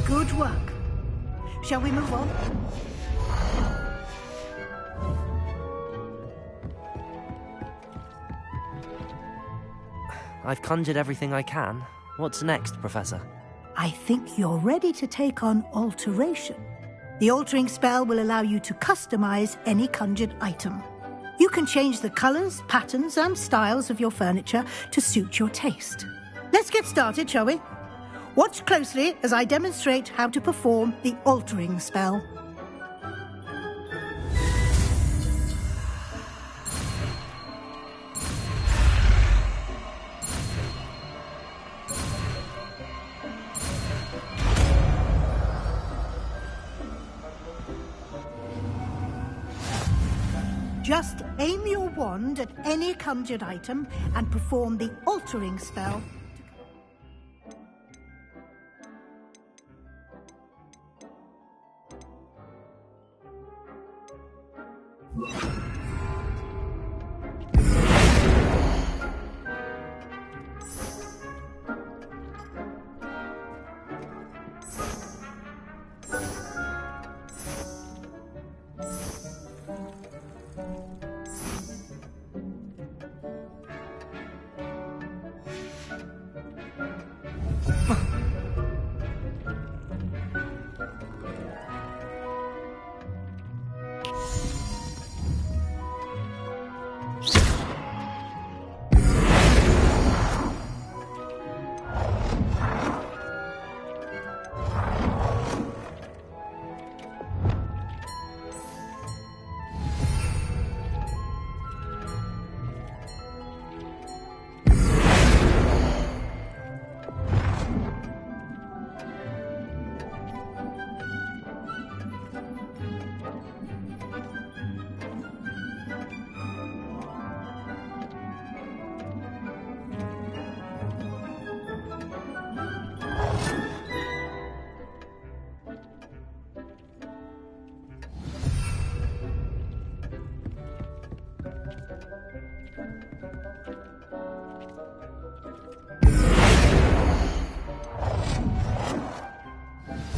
Good work. Shall we move on? I've conjured everything I can. What's next, Professor? I think you're ready to take on alteration. The altering spell will allow you to customize any conjured item. You can change the colors, patterns, and styles of your furniture to suit your taste. Let's get started, shall we? Watch closely as I demonstrate how to perform the altering spell. Just aim your wand at any conjured item and perform the altering spell.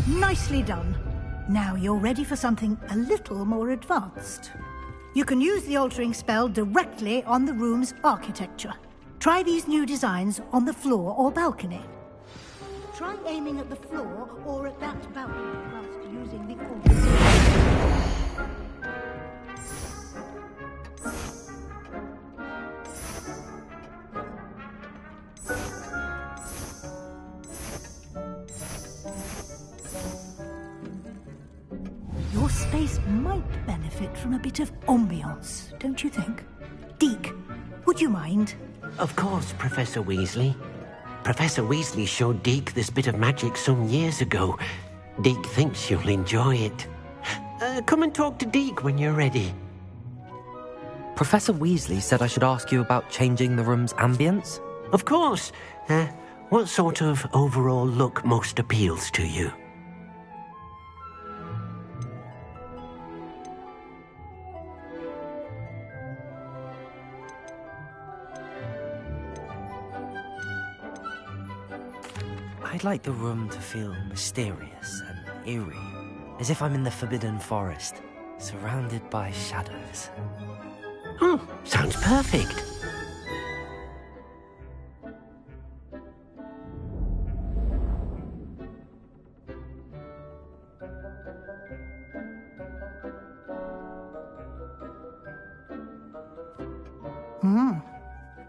Nicely done. Now you're ready for something a little more advanced. You can use the altering spell directly on the room's architecture. Try these new designs on the floor or balcony. Try aiming at the floor or at that balcony whilst using the altering spell. Your space might benefit from a bit of ambiance, don't you think? Deke, would you mind? Of course, Professor Weasley. Professor Weasley showed Deke this bit of magic some years ago. Deke thinks you'll enjoy it. Come and talk to Deke when you're ready. Professor Weasley said I should ask you about changing the room's ambience? Of course. What sort of overall look most appeals to you? I'd like the room to feel mysterious and eerie. as if I'm in the Forbidden Forest, surrounded by shadows. Oh, sounds perfect.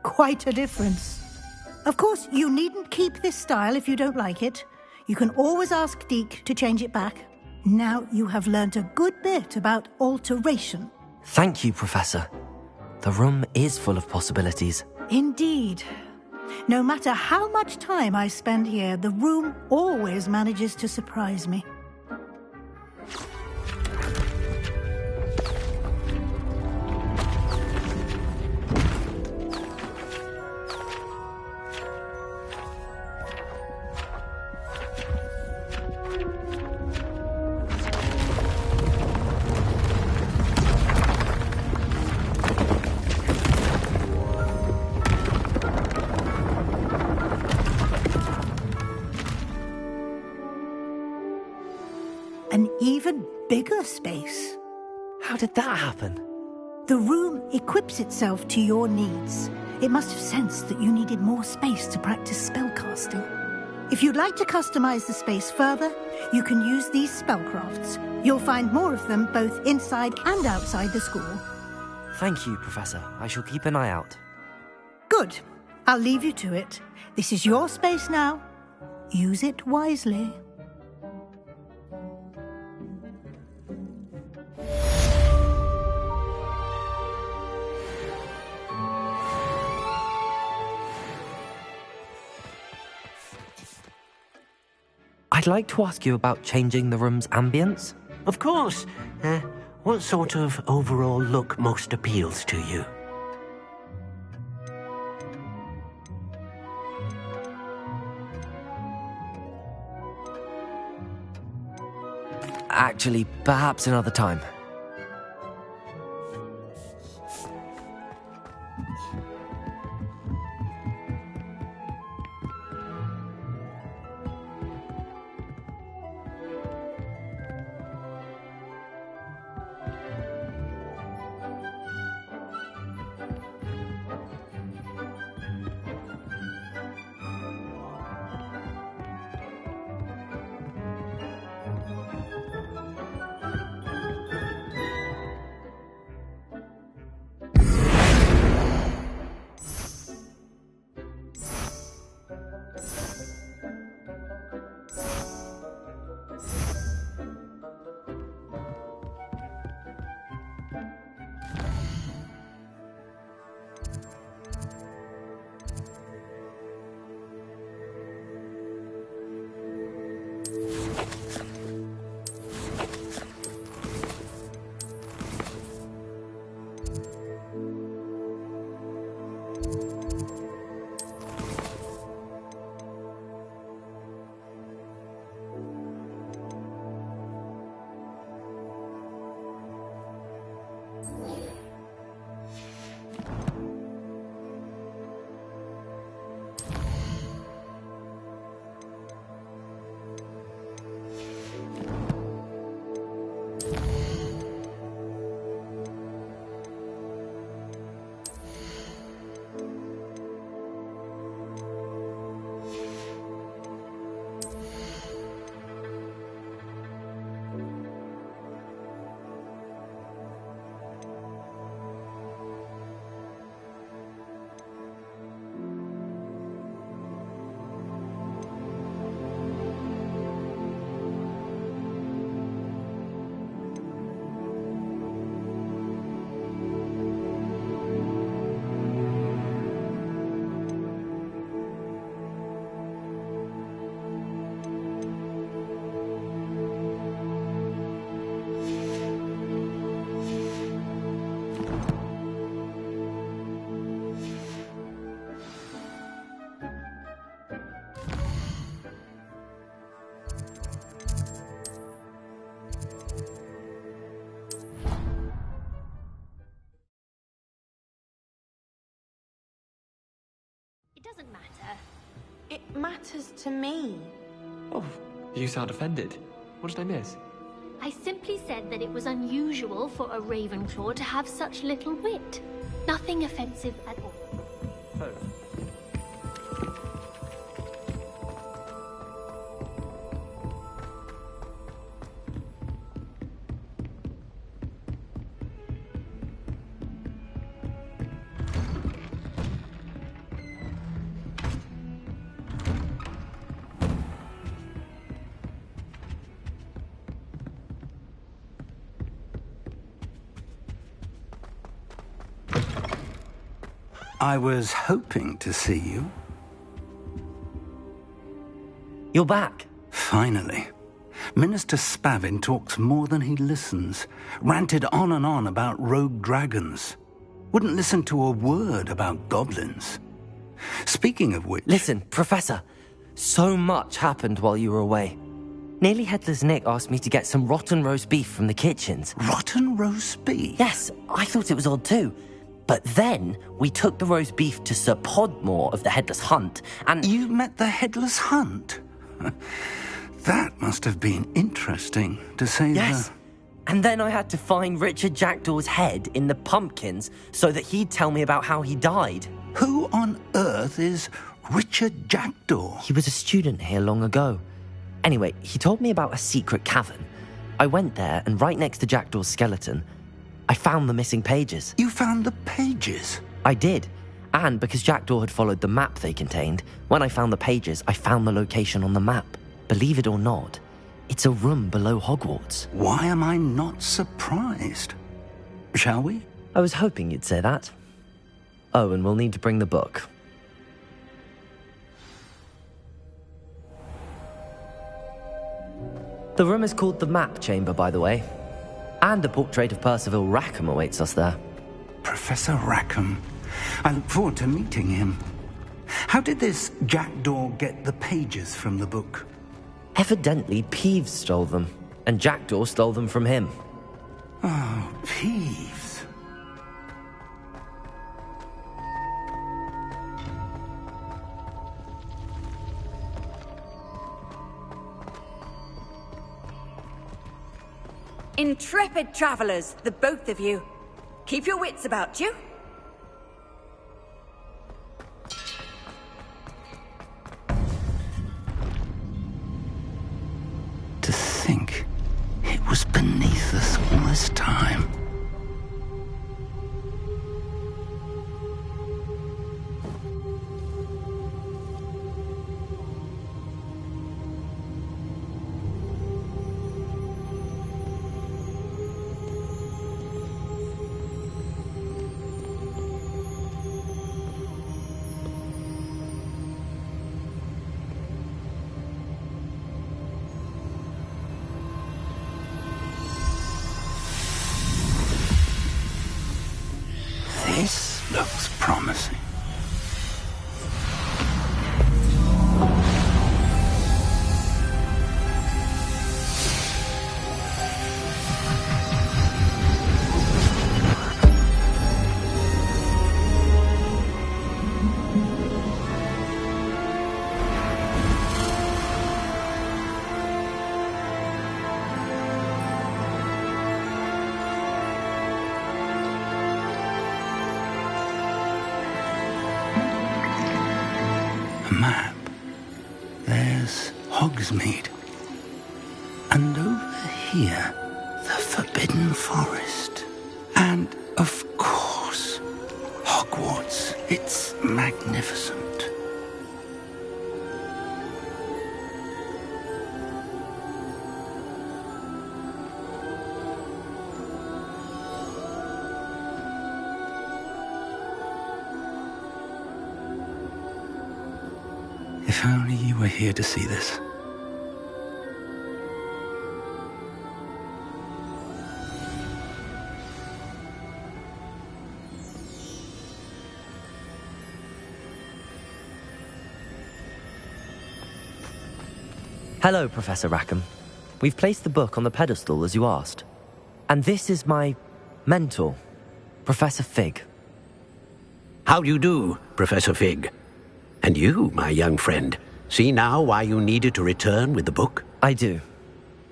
Quite a difference. Of course, you needn't keep this style if you don't like it. You can always ask Deke to change it back. Now you have learnt a good bit about alteration. Thank you, Professor. The room is full of possibilities. Indeed. No matter how much time I spend here, the room always manages to surprise me. An even bigger space. How did that happen? The room equips itself to your needs. It must have sensed that you needed more space to practice spellcasting. If you'd like to customize the space further, you can use these spellcrafts. You'll find more of them both inside and outside the school. Thank you, Professor. I shall keep an eye out. Good. I'll leave you to it. This is your space now. Use it wisely. I'd like to ask you about changing the room's ambience. Of course. What sort of overall look most appeals to you? Actually, perhaps another time. It doesn't matter. It matters to me. Oh, you sound offended. What did I miss? I simply said that it was unusual for a Ravenclaw to have such little wit. Nothing offensive at all. I was hoping to see you. You're back. Finally. Minister Spavin talks more than he listens. Ranted on and on about rogue dragons. Wouldn't listen to a word about goblins. Speaking of which... Listen, Professor. So much happened while you were away. Nearly Headless Nick asked me to get some rotten roast beef from the kitchens. Rotten roast beef? Yes, I thought it was odd too. But then we took the roast beef to Sir Podmore of the Headless Hunt, and... You met the Headless Hunt? That must have been interesting, to say the... Yes. And then I had to find Richard Jackdaw's head in the pumpkins so that he'd tell me about how he died. Who on earth is Richard Jackdaw? He was a student here long ago. Anyway, he told me about a secret cavern. I went there, and right next to Jackdaw's skeleton, I found the missing pages. You found the pages? I did. And because Jackdaw had followed the map they contained, when I found the pages, I found the location on the map. Believe it or not, it's a room below Hogwarts. Why am I not surprised? Shall we? I was hoping you'd say that. Oh, and we'll need to bring the book. The room is called the Map Chamber, by the way. And a portrait of Percival Rackham awaits us there. Professor Rackham. I look forward to meeting him. How did this Jackdaw get the pages from the book? Evidently, Peeves stole them, and Jackdaw stole them from him. Oh, Peeves. Intrepid travellers, the both of you. Keep your wits about you. To think it was beneath us all this time. This looks promising. Map. There's Hogsmeade. And over here, the Forbidden Forest. And, of course, Hogwarts. It's magnificent. If only you were here to see this. Hello, Professor Rackham. We've placed the book on the pedestal as you asked. And this is my mentor, Professor Fig. How do you do, Professor Fig? And you, my young friend, see now why you needed to return with the book? I do.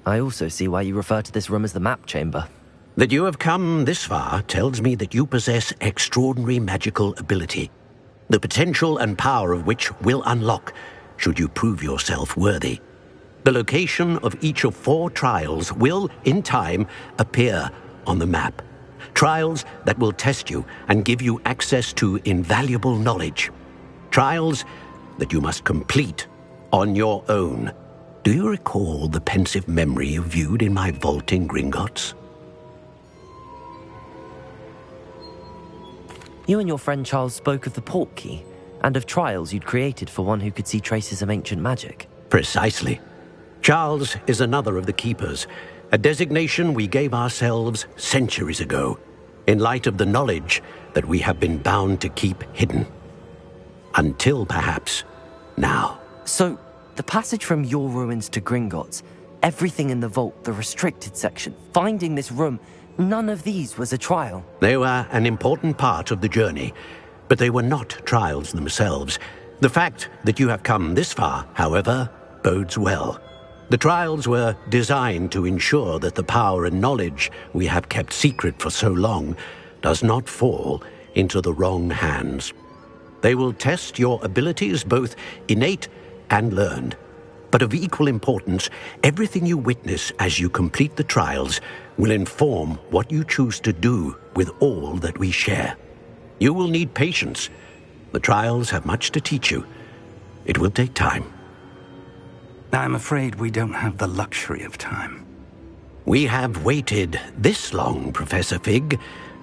I also see why you refer to this room as the map chamber. That you have come this far tells me that you possess extraordinary magical ability, the potential and power of which will unlock should you prove yourself worthy. The location of each of 4 trials will, in time, appear on the map. Trials that will test you and give you access to invaluable knowledge. Trials that you must complete on your own. Do you recall the pensive memory you viewed in my vault in Gringotts? You and your friend Charles spoke of the port key, and of trials you'd created for one who could see traces of ancient magic. Precisely. Charles is another of the keepers, a designation we gave ourselves centuries ago, in light of the knowledge that we have been bound to keep hidden. Until, perhaps, now. So, the passage from your ruins to Gringotts, everything in the vault, the restricted section, finding this room, none of these was a trial. They were an important part of the journey, but they were not trials themselves. The fact that you have come this far, however, bodes well. The trials were designed to ensure that the power and knowledge we have kept secret for so long does not fall into the wrong hands. They will test your abilities, both innate and learned. But of equal importance, everything you witness as you complete the trials will inform what you choose to do with all that we share. You will need patience. The trials have much to teach you. It will take time. I'm afraid we don't have the luxury of time. We have waited this long, Professor Fig.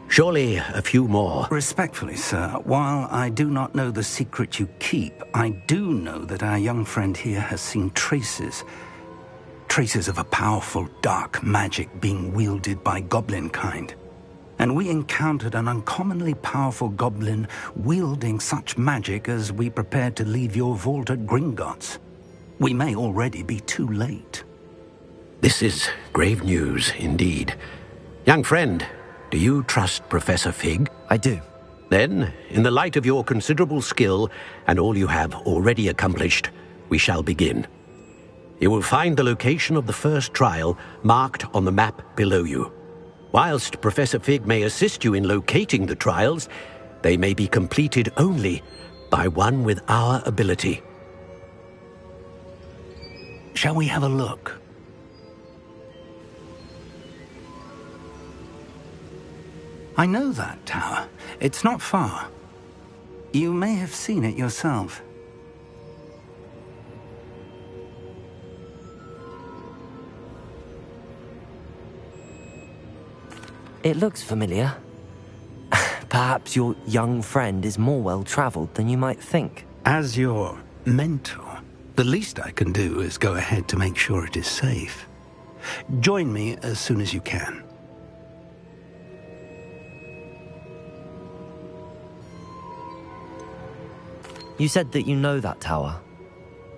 Surely a few more. Respectfully, sir, while I do not know the secret you keep, I do know that our young friend here has seen traces of a powerful dark magic being wielded by goblin kind. And we encountered an uncommonly powerful goblin wielding such magic as we prepared to leave your vault at Gringotts. We may already be too late. This is grave news indeed. Young friend, do you trust Professor Fig? I do. Then, in the light of your considerable skill and all you have already accomplished, we shall begin. You will find the location of the first trial marked on the map below you. Whilst Professor Fig may assist you in locating the trials, they may be completed only by one with our ability. Shall we have a look? I know that tower. It's not far. You may have seen it yourself. It looks familiar. Perhaps your young friend is more well-traveled than you might think. As your mentor, the least I can do is go ahead to make sure it is safe. Join me as soon as you can. You said that you know that tower.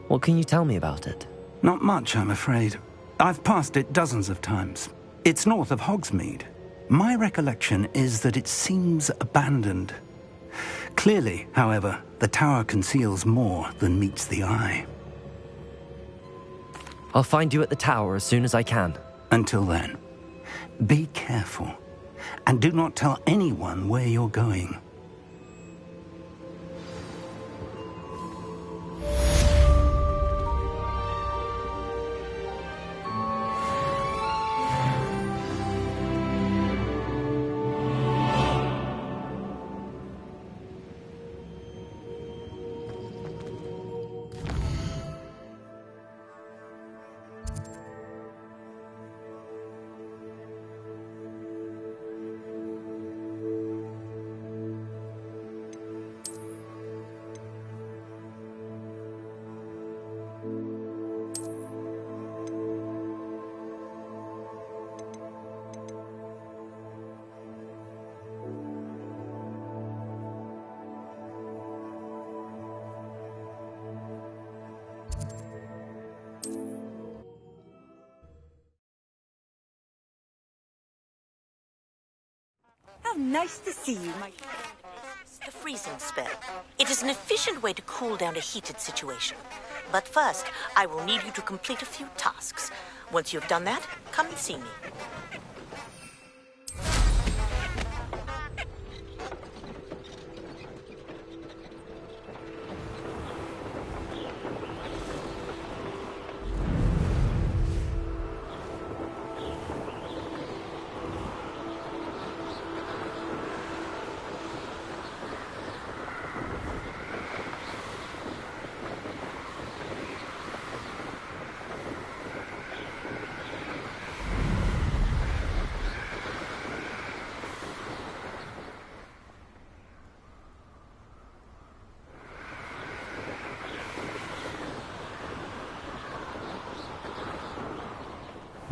What can you tell me about it? Not much, I'm afraid. I've passed it dozens of times. It's north of Hogsmeade. My recollection is that it seems abandoned. Clearly, however, the tower conceals more than meets the eye. I'll find you at the tower as soon as I can. Until then, be careful, and do not tell anyone where you're going. How nice to see you, my... A freezing spell. It is an efficient way to cool down a heated situation. But first, I will need you to complete a few tasks. Once you've done that, come and see me.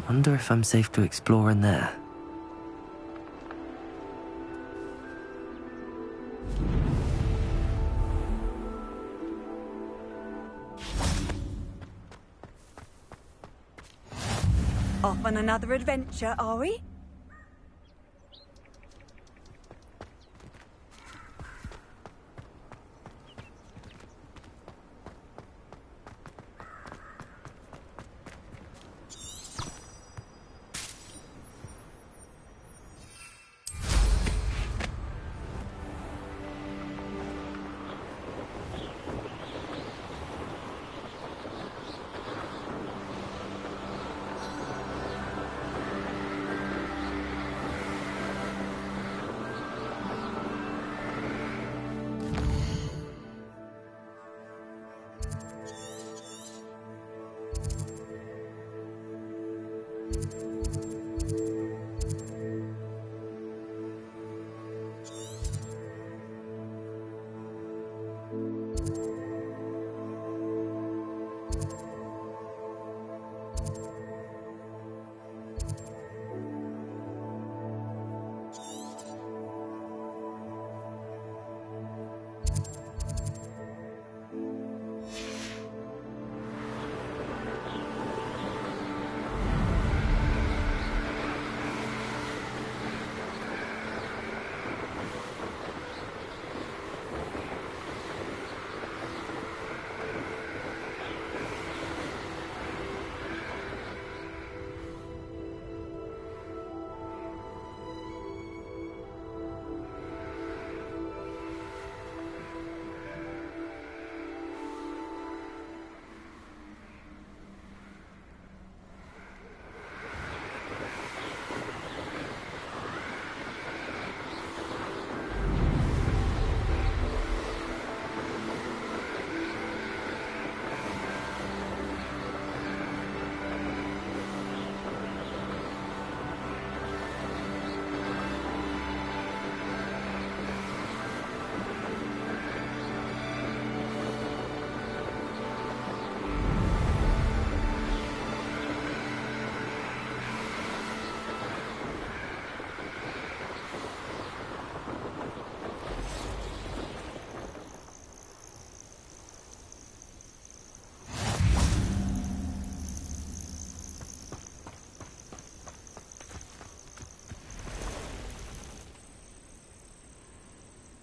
Wonder if I'm safe to explore in there. Off on another adventure, are we?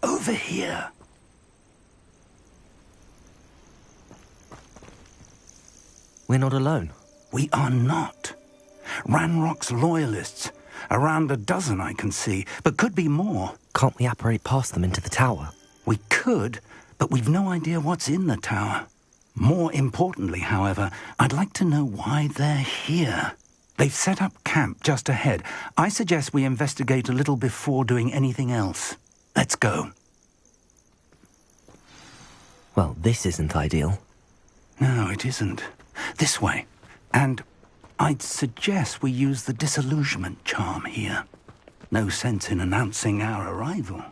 Over here. We're not alone. We are not. Ranrock's loyalists. Around a dozen I can see, but could be more. Can't we apparate past them into the tower? We could, but we've no idea what's in the tower. More importantly, however, I'd like to know why they're here. They've set up camp just ahead. I suggest we investigate a little before doing anything else. Let's go. Well, this isn't ideal. No, it isn't. This way. And I'd suggest we use the disillusionment charm here. No sense in announcing our arrival.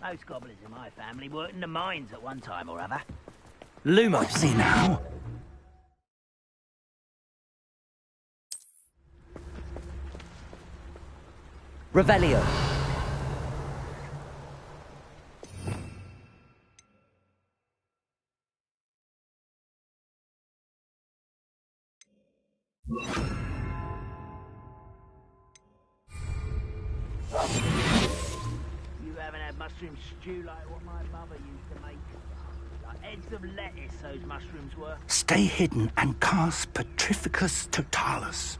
Most goblins in my family worked in the mines at one time or other. Lumos! See now? Revelio! You haven't had mushroom stew like what my mother used to make? Heads of lettuce, those mushrooms were. Stay hidden and cast Petrificus Totalis.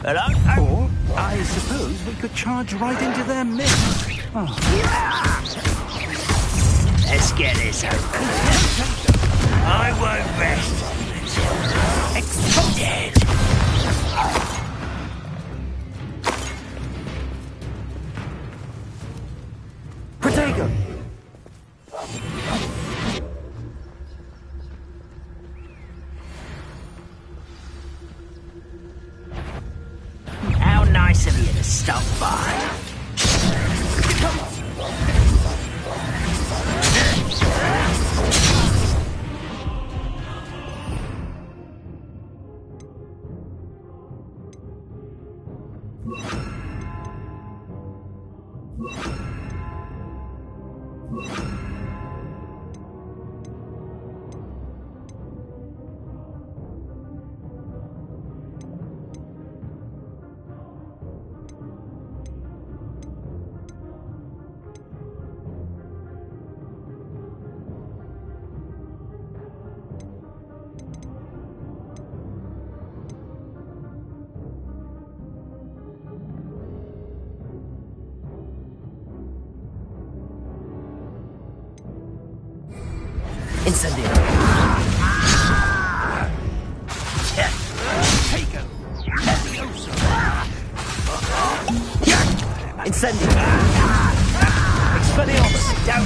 Hello? Or, I suppose we could charge right into their midst. Oh. Let's get this over. I won't rest until exploded. Protego! How nice of you to stop by. Incendio. Incendio. Expelliarmus. Down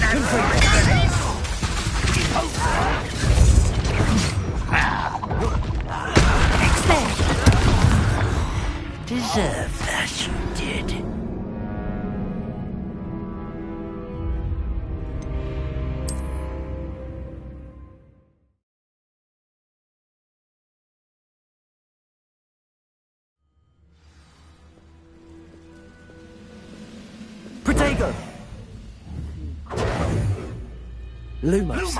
Deserve that, you did. Protego. Lumos.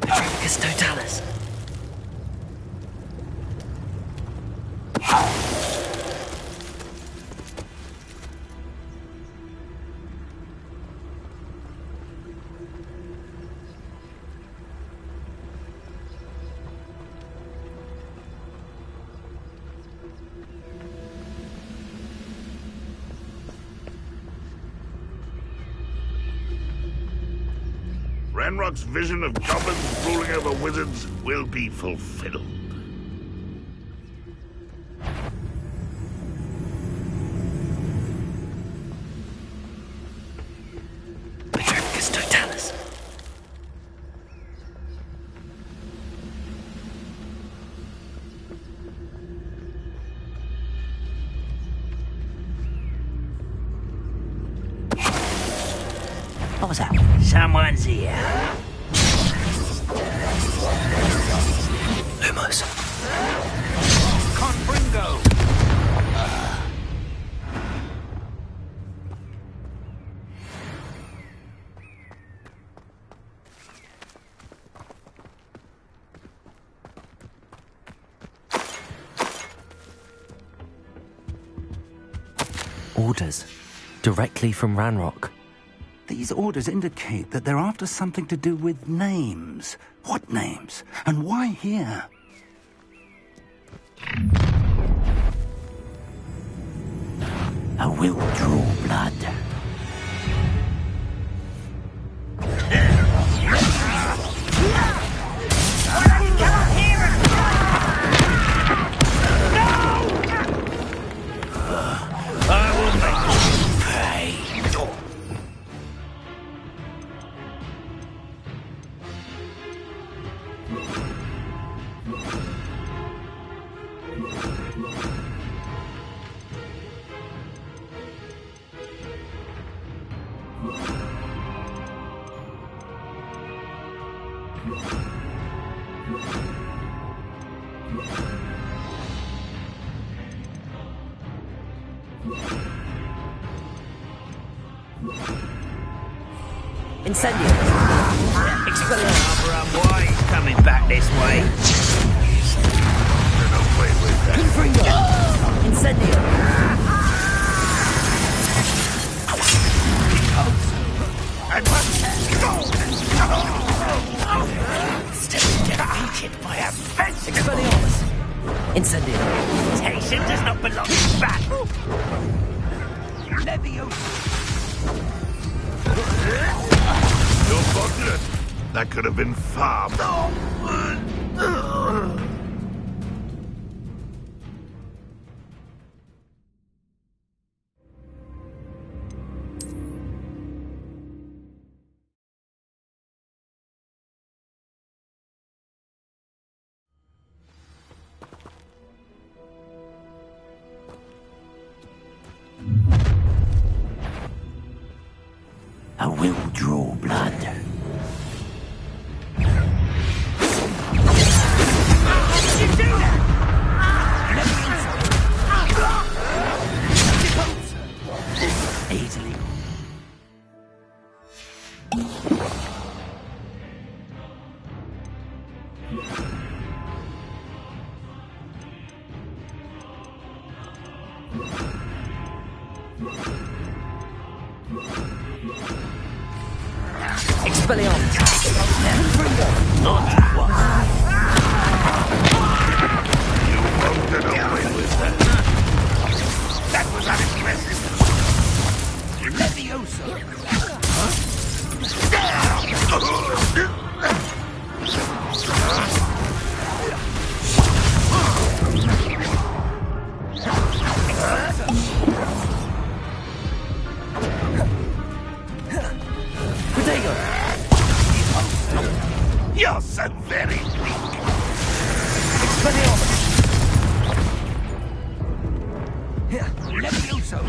Petrificus Totalis. Ranrock's vision of goblins ruling over wizards will be fulfilled. Petrificus Totalis. What was that? Someone's here. Lumos. Confringo! orders, directly from Ranrock. These orders indicate that they're after something to do with names. What names? And why here? I will draw blood. I will make you pay. Incendio. Barbara White coming back this way. Confringo. Incendio. Still defeated by a vegetable. Incendio. Temptation does not belong in battle. You're fortunate. That could have been far more. I will draw blood. Easily. Expelliarmus. Not one. You won't get away with that. That was unimpressive. Leviosa. You're so very weak. Expelliarmus. Levioso.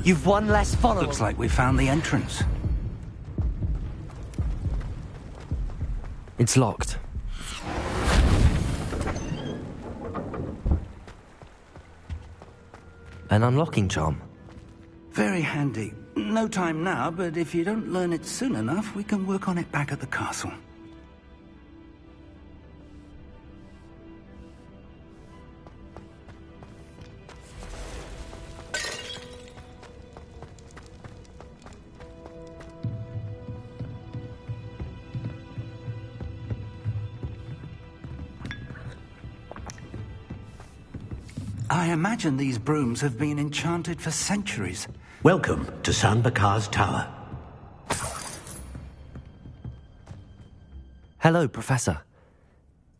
You've one less follower. Looks like we found the entrance. It's locked. An unlocking charm. Very handy. No time now, but if you don't learn it soon enough, we can work on it back at the castle. I imagine these brooms have been enchanted for centuries. Welcome to San Bakar's Tower. Hello, Professor.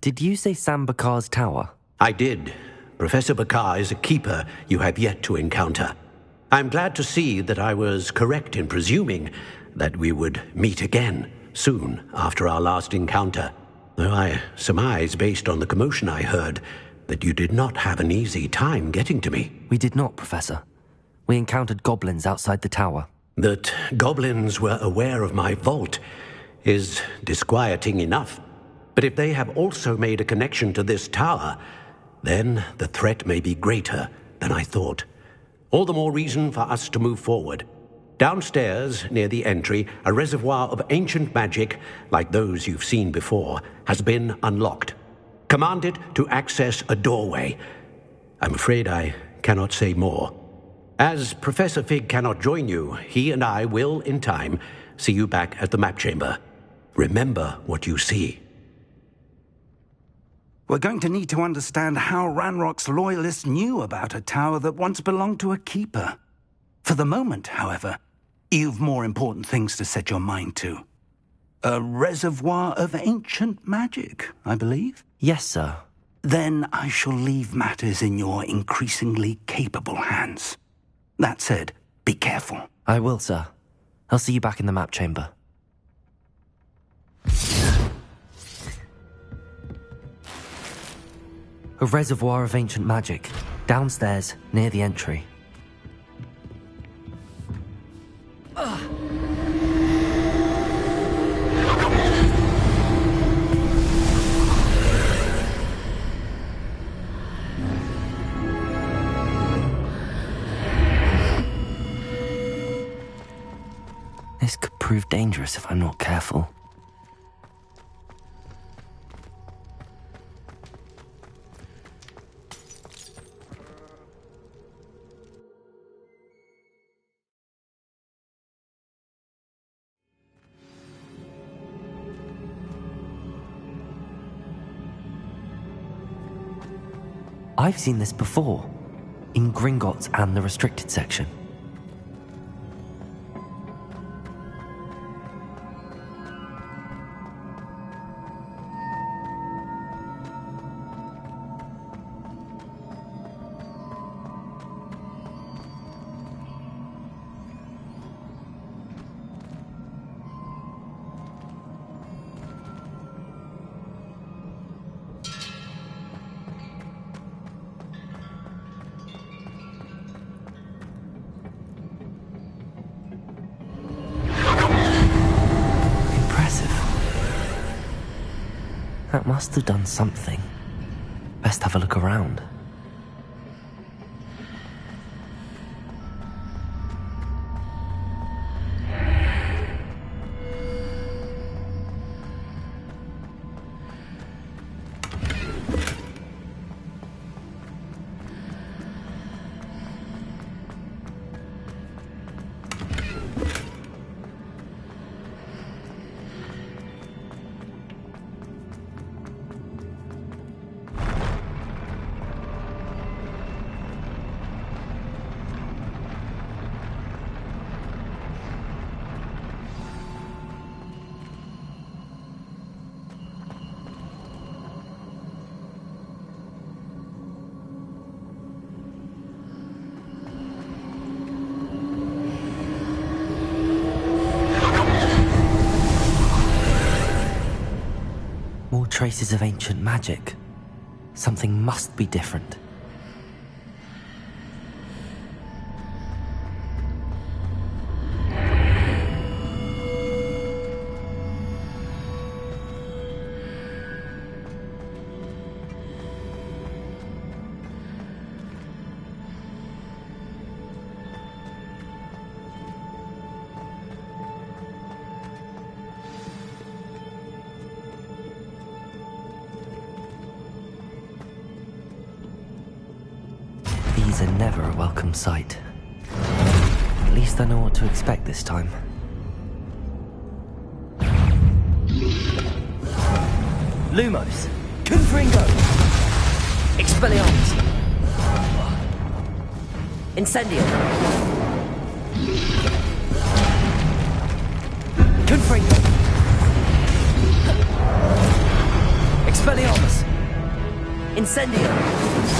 Did you say San Bakar's Tower? I did. Professor Bakar is a keeper you have yet to encounter. I'm glad to see that I was correct in presuming that we would meet again soon after our last encounter, though I surmise, based on the commotion I heard, that you did not have an easy time getting to me. We did not, Professor. We encountered goblins outside the tower. That goblins were aware of my vault is disquieting enough. But if they have also made a connection to this tower, then the threat may be greater than I thought. All the more reason for us to move forward. Downstairs, near the entry, a reservoir of ancient magic, like those you've seen before, has been unlocked. Commanded to access a doorway. I'm afraid I cannot say more. As Professor Fig cannot join you, he and I will, in time, see you back at the map chamber. Remember what you see. We're going to need to understand how Ranrock's loyalists knew about a tower that once belonged to a keeper. For the moment, however, you've more important things to set your mind to. A reservoir of ancient magic, I believe? Yes, sir. Then I shall leave matters in your increasingly capable hands. That said, be careful. I will, sir. I'll see you back in the map chamber. A reservoir of ancient magic, downstairs, near the entry. This could prove dangerous if I'm not careful. I've seen this before, in Gringotts and the restricted section. That must have done something. Best have a look around. More traces of ancient magic. Something must be different. These are never a welcome sight. At least I know what to expect this time. Lumos! Confringo! Expelliarmus! Incendio! Confringo! Expelliarmus! Incendio!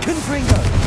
Confringo!